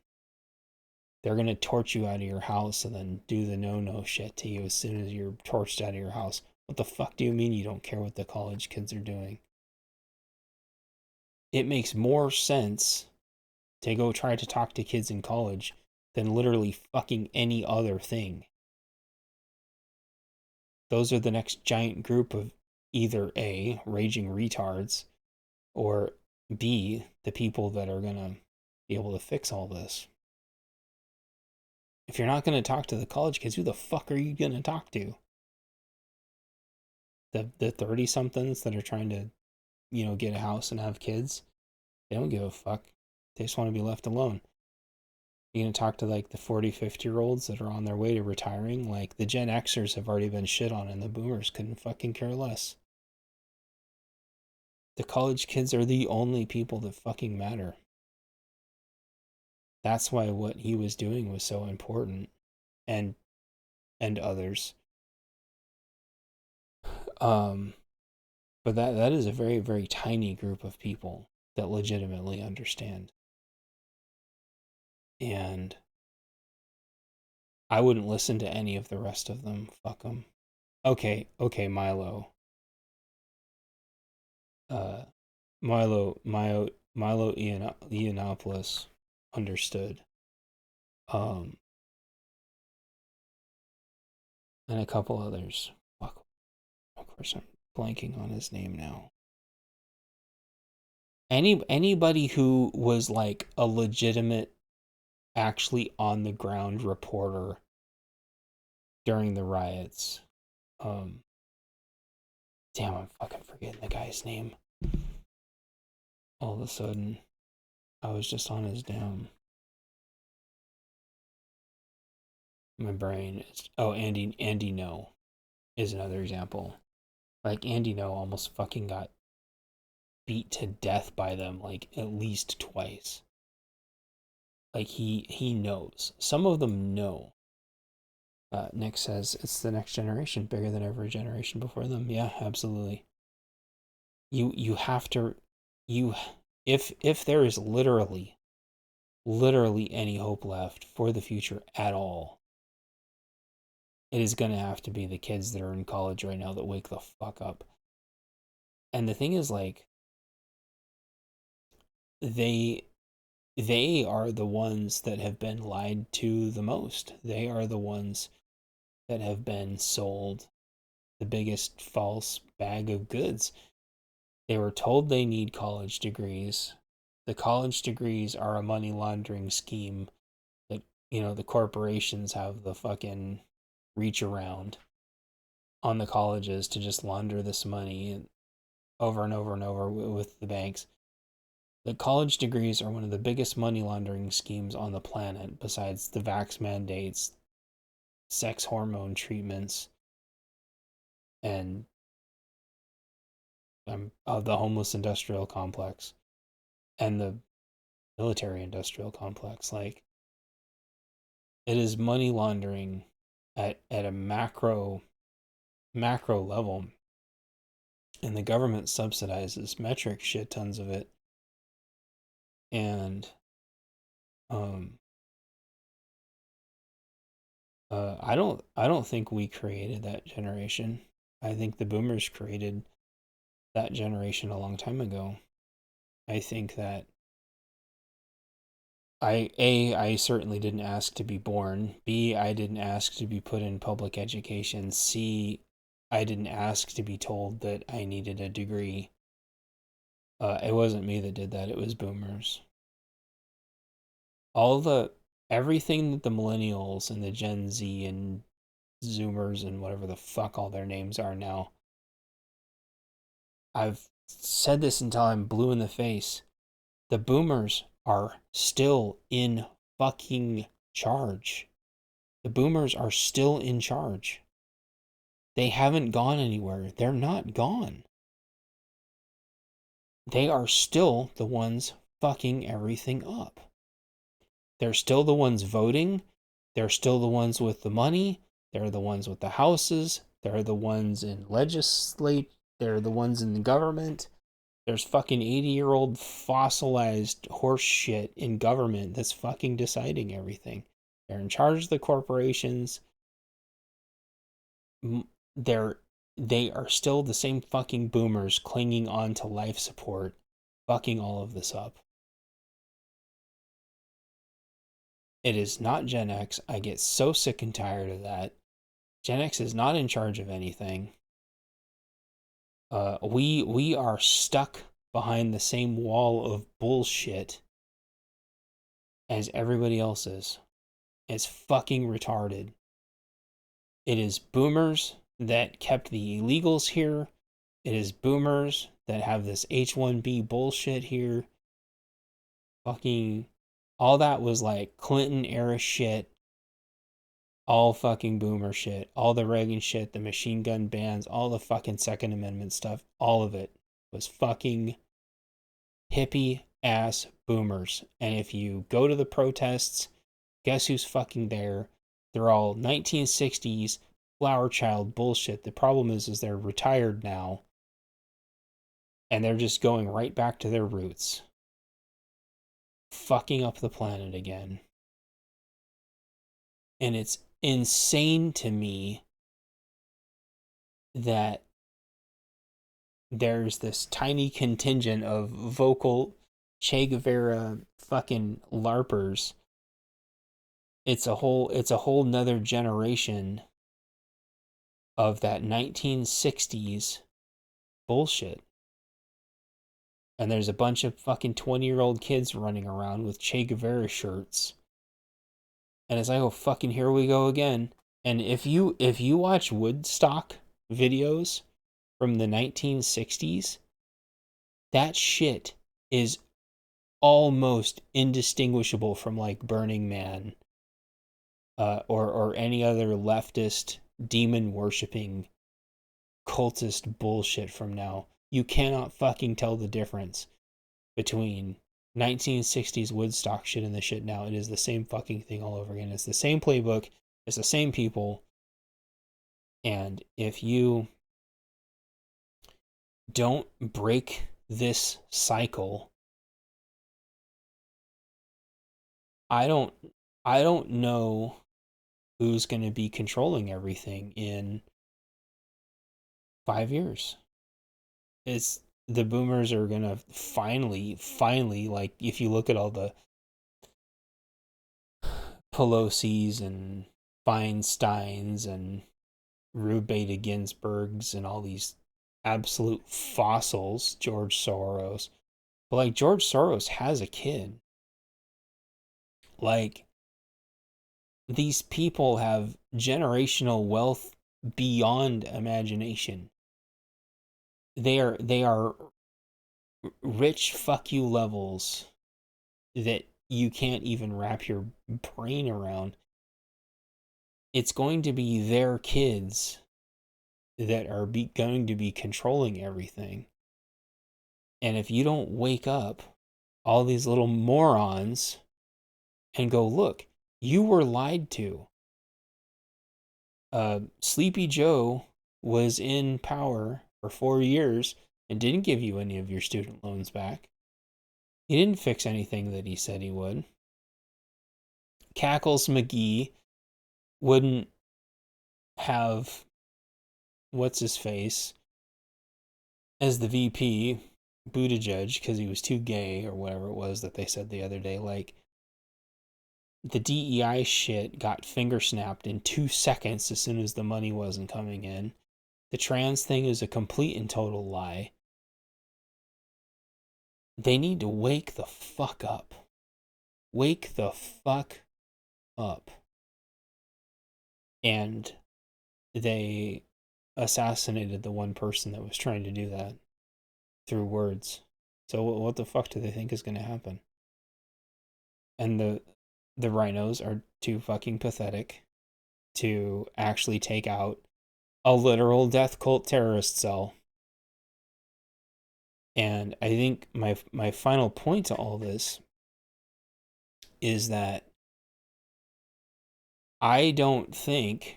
They're gonna torch you out of your house and then do the no shit to you as soon as you're torched out of your house. What the fuck do you mean you don't care what the college kids are doing? It makes more sense to go try to talk to kids in college than literally fucking any other thing. Those are the next giant group of either A, raging retards, or B, the people that are gonna be able to fix all this. If you're not gonna talk to the college kids, who the fuck are you gonna talk to? The 30 somethings that are trying to, get a house and have kids? They don't give a fuck. They just want to be left alone. You're going to talk to like the 40, 50-year-olds that are on their way to retiring? Like, the Gen Xers have already been shit on, and the boomers couldn't fucking care less. The college kids are the only people that fucking matter. That's why what he was doing was so important, and others. But that is a very, very tiny group of people that legitimately understand. And I wouldn't listen to any of the rest of them. Fuck them. Okay, Milo. Uh, Milo Yiannopoulos understood. Um, and a couple others. Fuck. Of course, I'm blanking on his name now. Anybody who was like a legitimate, actually on the ground reporter during the riots. Damn, I'm fucking forgetting the guy's name. All of a sudden, I was just on his down. My brain is, Andy No is another example. Like, Andy No almost fucking got beat to death by them like at least twice. Like, he knows. Some of them know. Nick says it's the next generation, bigger than every generation before them. Yeah, absolutely. You have to, if there is literally any hope left for the future at all, it is going to have to be the kids that are in college right now that wake the fuck up. And the thing is, like, they are the ones that have been lied to the most. They are the ones that have been sold the biggest false bag of goods. They were told they need college degrees. The college degrees are a money laundering scheme that, the corporations have the fucking reach around on the colleges to just launder this money over and over and over with the banks. The college degrees are one of the biggest money laundering schemes on the planet, besides the vax mandates, sex hormone treatments, and the homeless industrial complex, and the military industrial complex. Like, it is money laundering at a macro level, and the government subsidizes metric shit tons of it And um I don't think we created that generation. I think the boomers created that generation a long time ago. I think that I certainly didn't ask to be born. B, I didn't ask to be put in public education. C, I didn't ask to be told that I needed a degree. It wasn't me that did that. It was boomers. All the Everything that the millennials and the Gen Z and Zoomers and whatever the fuck all their names are now. I've said this until I'm blue in the face. The boomers are still in fucking charge. The boomers are still in charge. They haven't gone anywhere. They're not gone. They are still the ones fucking everything up. They're still the ones voting. They're still the ones with the money. They're the ones with the houses. They're the ones in legislate. They're the ones in the government. There's fucking 80-year-old fossilized horse shit in government that's fucking deciding everything. They're in charge of the corporations. They're they are still the same fucking boomers clinging on to life support, fucking all of this up. It is not Gen X. I get so sick and tired of that. Gen X is not in charge of anything. We are stuck behind the same wall of bullshit as everybody else is. It's fucking retarded. It is boomers that kept the illegals here. It is boomers that have this H-1B bullshit here. Fucking all that was like Clinton era shit. All fucking boomer shit. All the Reagan shit, the machine gun bans, all the fucking Second Amendment stuff. All of it was fucking hippie ass boomers. And if you go to the protests, guess who's fucking there? They're all 1960s flower child bullshit. The problem is they're retired now, and they're just going right back to their roots, fucking up the planet again. And it's insane to me that there's this tiny contingent of vocal Che Guevara fucking LARPers. It's a whole nother generation of that 1960s bullshit. And there's a bunch of fucking 20-year-old kids running around with Che Guevara shirts. And it's like, oh fucking here we go again. And if you watch Woodstock videos from the 1960s, that shit is almost indistinguishable from like Burning Man, or any other leftist demon worshipping cultist bullshit from now. You cannot fucking tell the difference between 1960s Woodstock shit and the shit now. It is the same fucking thing all over again. It's the same playbook. It's the same people. And if you don't break this cycle, I don't I don't know who's going to be controlling everything in 5 years. It's the boomers are going to finally like if you look at all the Pelosi's and Feinsteins and Ruth Bader Ginsburg's and all these absolute fossils, George Soros. But like George Soros has a kid. Like these people have generational wealth beyond imagination. They are rich fuck you levels that you can't even wrap your brain around. It's going to be their kids that are going to be controlling everything. And if you don't wake up, all these little morons, and go, look, you were lied to. Sleepy Joe was in power for 4 years and didn't give you any of your student loans back. He didn't fix anything that he said he would. Cackles McGee wouldn't have what's his face as the VP, Buttigieg, because he was too gay or whatever it was that they said the other day. Like, the DEI shit got finger snapped in 2 seconds as soon as the money wasn't coming in. The trans thing is a complete and total lie. They need to wake the fuck up. Wake the fuck up. And they assassinated the one person that was trying to do that through words. So what the fuck do they think is going to happen? And the rhinos are too fucking pathetic to actually take out a literal death cult terrorist cell. And I think my final point to all this is that I don't think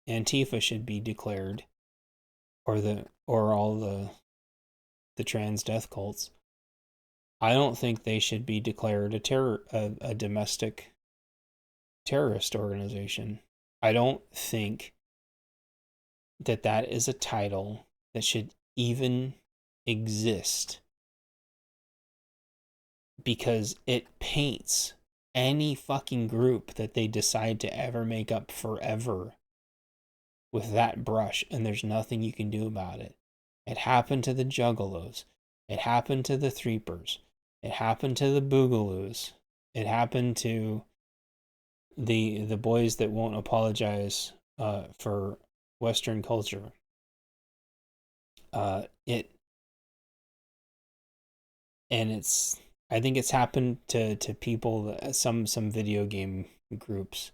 Antifa should be declared, or all the trans death cults. I don't think they should be declared a domestic terrorist organization. I don't think that is a title that should even exist, because it paints any fucking group that they decide to ever make up forever with that brush, and there's nothing you can do about it. It happened to the Juggalos. It happened to the Threepers. It happened to the Boogaloos. It happened to the boys that won't apologize for Western culture. I think it's happened to people, some video game groups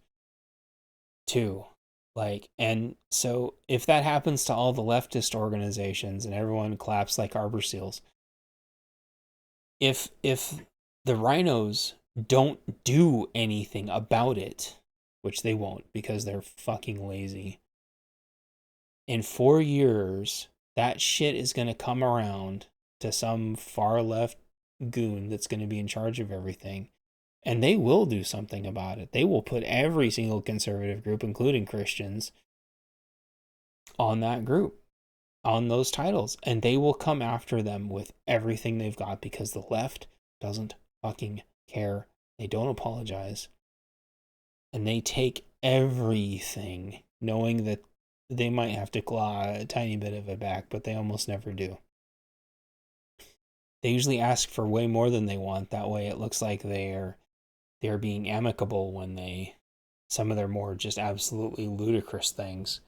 too. Like, and so if that happens to all the leftist organizations and everyone claps like Arbor Seals, if the rhinos don't do anything about it, which they won't because they're fucking lazy, in 4 years, that shit is going to come around to some far left goon that's going to be in charge of everything. And they will do something about it. They will put every single conservative group, including Christians, on that group, on those titles. And they will come after them with everything they've got, because the left doesn't fucking care. They don't apologize. And they take everything, knowing that they might have to claw a tiny bit of it back, but they almost never do. They usually ask for way more than they want. That way it looks like they're being amicable when some of their more just absolutely ludicrous things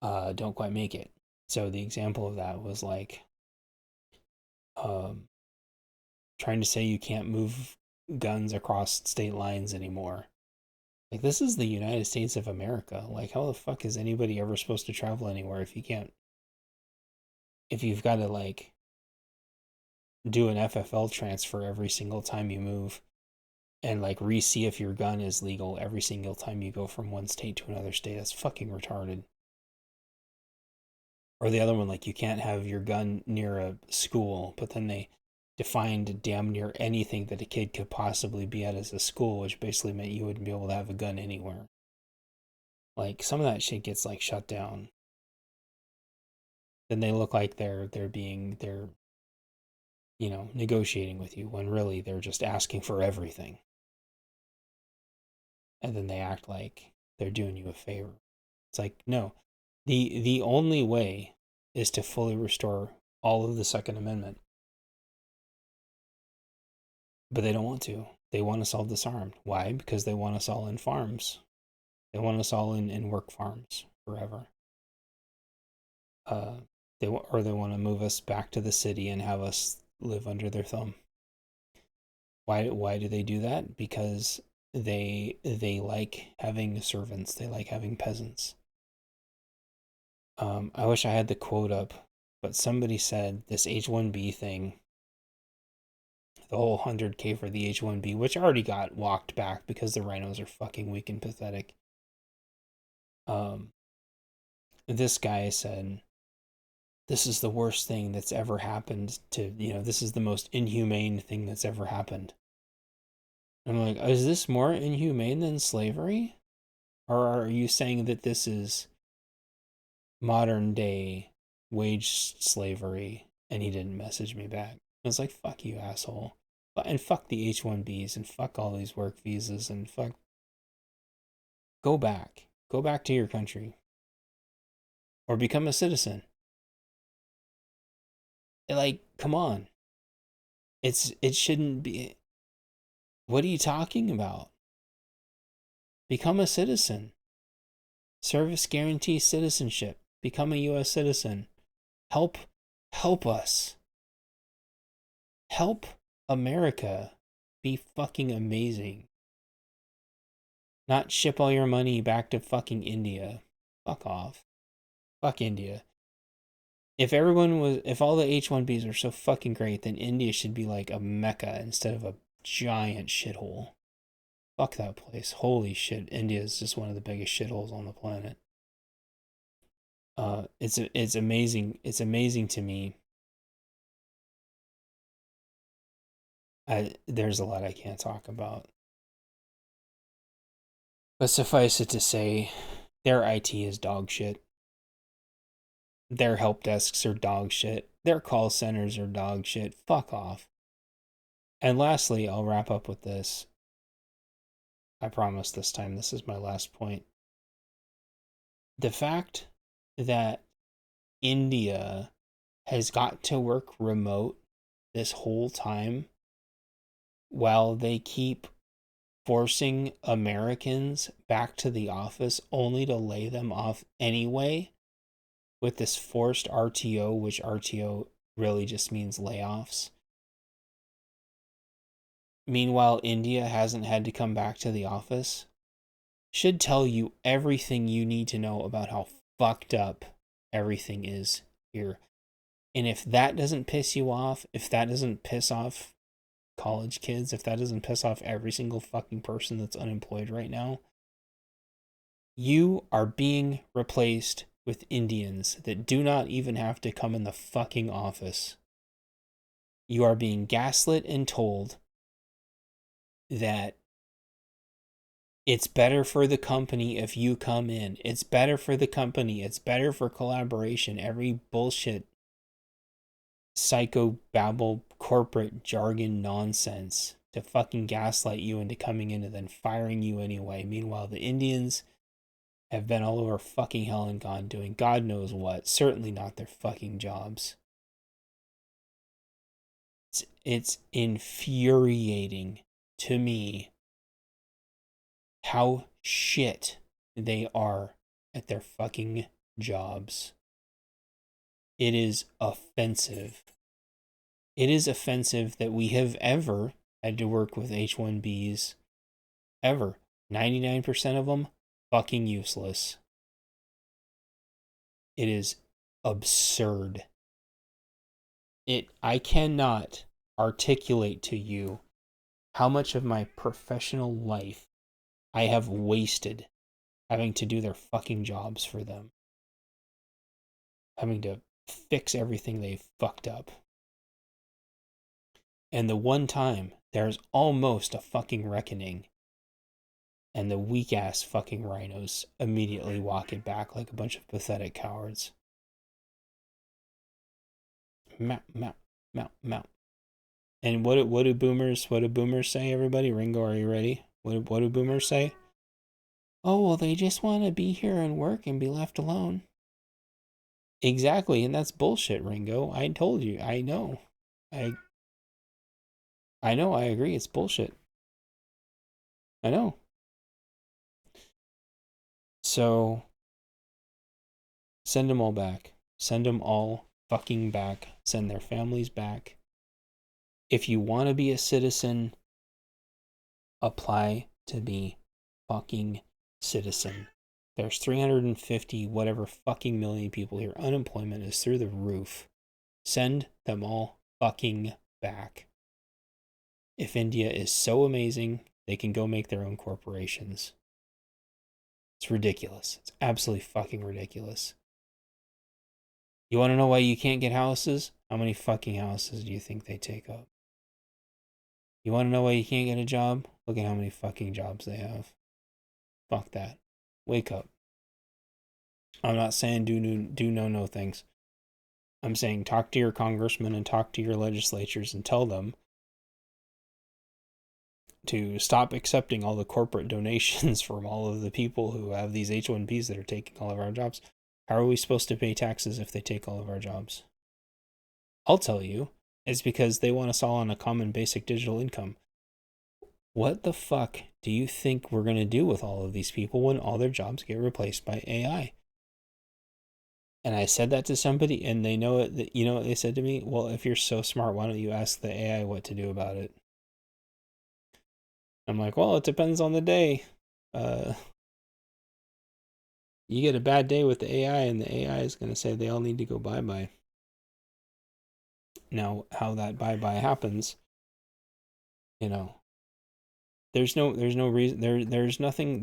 don't quite make it. So the example of that was like trying to say you can't move guns across state lines anymore. Like, this is the United States of America. Like, how the fuck is anybody ever supposed to travel anywhere if you've got to like do an FFL transfer every single time you move, and like re-see if your gun is legal every single time you go from one state to another state? That's fucking retarded. Or the other one, like, you can't have your gun near a school, but then they defined damn near anything that a kid could possibly be at as a school, which basically meant you wouldn't be able to have a gun anywhere. Like, some of that shit gets like shut down. Then they look like they're negotiating with you, when really they're just asking for everything. And then they act like they're doing you a favor. It's like, no. The only way is to fully restore all of the Second Amendment. But they don't want to. They want us all disarmed. Why? Because they want us all in farms. They want us all in work farms forever. They want to move us back to the city and have us live under their thumb. Why do they do that? Because they like having servants. They like having peasants. I wish I had the quote up, but somebody said this H-1B thing, the whole 100K for the H-1B, which already got walked back because the rhinos are fucking weak and pathetic. This guy said this is the worst thing that's ever happened to, this is the most inhumane thing that's ever happened. And I'm like, is this more inhumane than slavery? Or are you saying that this is modern day wage slavery? And he didn't message me back. I was like, fuck you, asshole. And fuck the H-1Bs and fuck all these work visas and fuck. Go back. Go back to your country. Or become a citizen. Like, come on. It shouldn't be. What are you talking about? Become a citizen. Service guarantee citizenship. Become a US citizen. Help us. Help America be fucking amazing. Not ship all your money back to fucking India. Fuck off. Fuck India. If all the H-1Bs were so fucking great, then India should be like a mecca instead of a giant shithole. Fuck that place. Holy shit, India is just one of the biggest shitholes on the planet. It's amazing. It's amazing to me. There's a lot I can't talk about. But suffice it to say, their IT is dog shit. Their help desks are dog shit. Their call centers are dog shit. Fuck off. And lastly, I'll wrap up with this. I promise this time this is my last point. The fact that India has got to work remote this whole time while they keep forcing Americans back to the office only to lay them off anyway with this forced RTO, which RTO really just means layoffs. Meanwhile, India hasn't had to come back to the office. Should tell you everything you need to know about how fucked up everything is here. And if that doesn't piss you off, if that doesn't piss off college kids, if that doesn't piss off every single fucking person that's unemployed right now, you are being replaced with Indians that do not even have to come in the fucking office. You are being gaslit and told that it's better for the company if you come in. It's better for the company. It's better for collaboration. Every bullshit, psycho babble, corporate jargon nonsense to fucking gaslight you into coming in and then firing you anyway. Meanwhile, the Indians have been all over fucking hell and gone doing God knows what. Certainly not their fucking jobs. It's infuriating to me how shit they are at their fucking jobs. It is offensive. It is offensive that we have ever had to work with H-1Bs. Ever. 99% of them, fucking useless. It is absurd. I cannot articulate to you how much of my professional life I have wasted having to do their fucking jobs for them. Having to fix everything they've fucked up. And the one time there's almost a fucking reckoning, and the weak ass fucking rhinos immediately walk it back like a bunch of pathetic cowards. Mount, mount, mount, mount. And what do boomers say, everybody? Ringo, are you ready? What do boomers say? Oh, well, they just want to be here and work and be left alone. Exactly, and that's bullshit, Ringo. I told you. I know. I know, I agree, it's bullshit. I know. So, send them all back. Send them all fucking back. Send their families back. If you want to be a citizen, apply to be fucking citizen. There's 350 whatever fucking million people here. Unemployment is through the roof. Send them all fucking back. If India is so amazing, they can go make their own corporations. It's ridiculous. It's absolutely fucking ridiculous. You want to know why you can't get houses? How many fucking houses do you think they take up? You want to know why you can't get a job? Look at how many fucking jobs they have. Fuck that. Wake up. I'm not saying do no things. I'm saying talk to your congressmen and talk to your legislatures and tell them to stop accepting all the corporate donations from all of the people who have these H-1Bs that are taking all of our jobs. How are we supposed to pay taxes if they take all of our jobs? I'll tell you. It's because they want us all on a common basic digital income. What the fuck do you think we're going to do with all of these people when all their jobs get replaced by AI? And I said that to somebody, and they know it. You know what they said to me? Well, if you're so smart, why don't you ask the AI what to do about it? I'm like, well, it depends on the day. You get a bad day with the AI, and the AI is going to say they all need to go bye-bye. Now, how that bye-bye happens, you know, there's no reason, there's nothing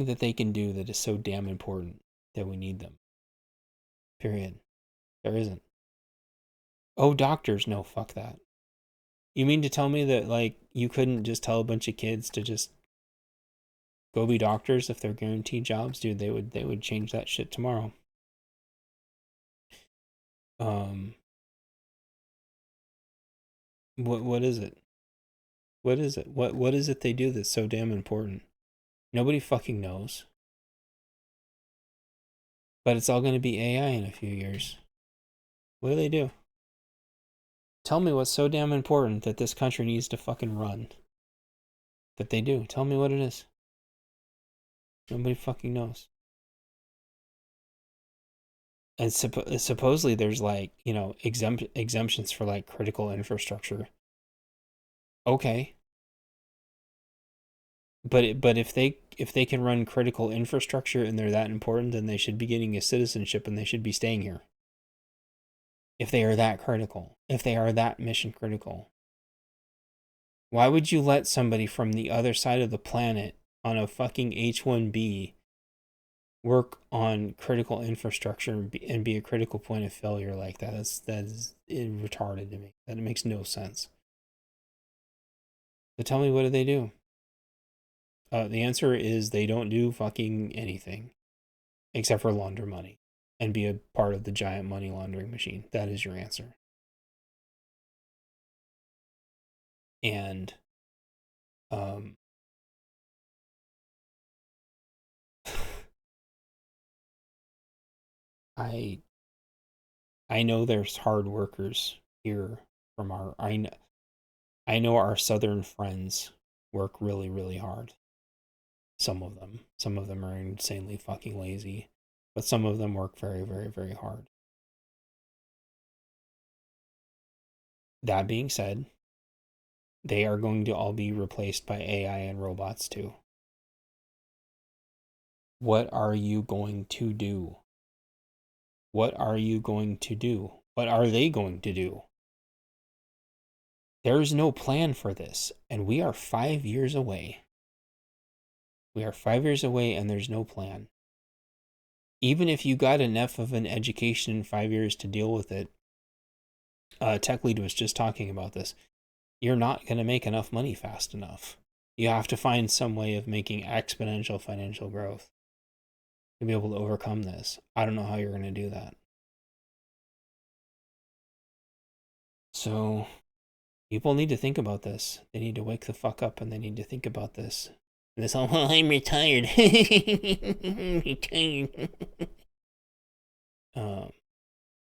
that they can do that is so damn important that we need them. Period. There isn't. Oh, doctors, no, fuck that. You mean to tell me that, like, you couldn't just tell a bunch of kids to just go be doctors if they're guaranteed jobs? Dude, they would change that shit tomorrow. What is it? What is it? What is it they do that's so damn important? Nobody fucking knows. But it's all going to be AI in a few years. What do they do? Tell me what's so damn important that this country needs to fucking run. That they do. Tell me what it is. Nobody fucking knows. And supposedly there's, like, you know, exemptions for, like, critical infrastructure. Okay. But if they can run critical infrastructure and they're that important, then they should be getting a citizenship and they should be staying here. If they are that critical, if they are that mission critical. Why would you let somebody from the other side of the planet on a fucking H-1B work on critical infrastructure and be a critical point of failure like that? That is retarded to me. That makes no sense. But tell me, what do they do? The answer is they don't do fucking anything except for launder money and be a part of the giant money laundering machine. That is your answer. And I know there's hard workers here from I know our southern friends work really, really hard. Some of them are insanely fucking lazy, but some of them work very, very, very hard. That being said, they are going to all be replaced by AI and robots too. What are you going to do? What are you going to do? What are they going to do? There is no plan for this, and we are 5 years away. We are 5 years away, and there's no plan. Even if you got enough of an education in 5 years to deal with it, Tech Lead was just talking about this, you're not going to make enough money fast enough. You have to find some way of making exponential financial growth to be able to overcome this. I don't know how you're going to do that. So people need to think about this. They need to wake the fuck up and they need to think about this. And this whole, well, I'm retired. I'm retired.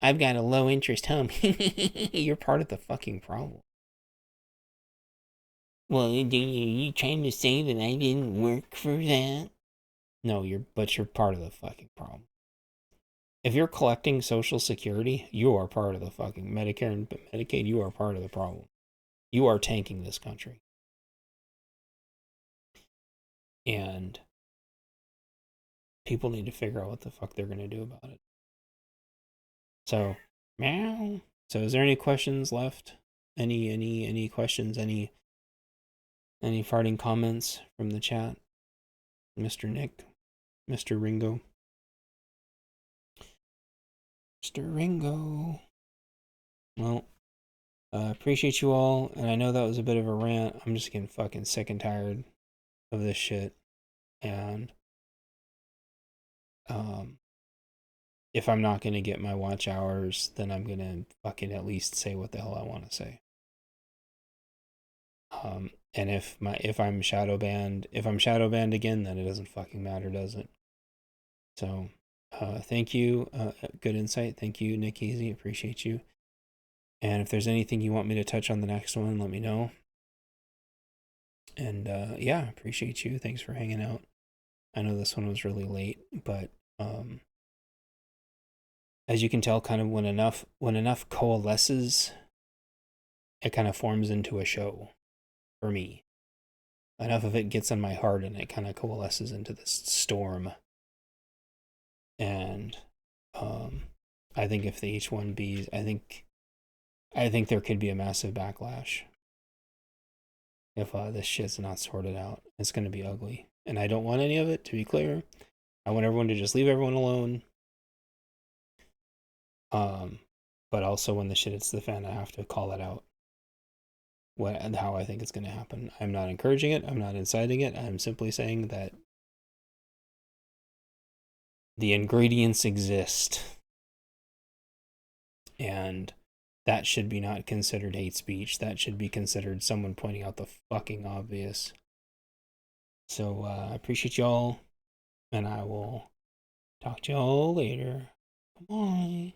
I've got a low interest home. You're part of the fucking problem. Well, are you trying to say that I didn't work for that? No, you're part of the fucking problem. If you're collecting Social Security, you are part of the fucking Medicare and Medicaid. You are part of the problem. You are tanking this country. And people need to figure out what the fuck they're going to do about it. So, meow. So, is there any questions left? Any questions? Any farting comments from the chat? Mr. Nick? Mr. Ringo? Mr. Ringo. Well, appreciate you all, and I know that was a bit of a rant. I'm just getting fucking sick and tired of this shit, and if I'm not gonna get my watch hours, then I'm gonna fucking at least say what the hell I want to say. And if I'm shadow banned again, then it doesn't fucking matter, does it? So, thank you. Good insight. Thank you, Nick Easy. Appreciate you. And if there's anything you want me to touch on the next one, let me know. And yeah, appreciate you. Thanks for hanging out. I know this one was really late, but as you can tell, kind of when enough coalesces, it kind of forms into a show for me. Enough of it gets on my heart and it kind of coalesces into this storm. And I think if the H1Bs, I think there could be a massive backlash if this shit's not sorted out. It's going to be ugly. And I don't want any of it, to be clear. I want everyone to just leave everyone alone. But also when the shit hits the fan, I have to call it out. How I think it's going to happen. I'm not encouraging it. I'm not inciting it. I'm simply saying that the ingredients exist. And that should be not considered hate speech. That should be considered someone pointing out the fucking obvious. So I appreciate y'all, and I will talk to y'all later. Bye.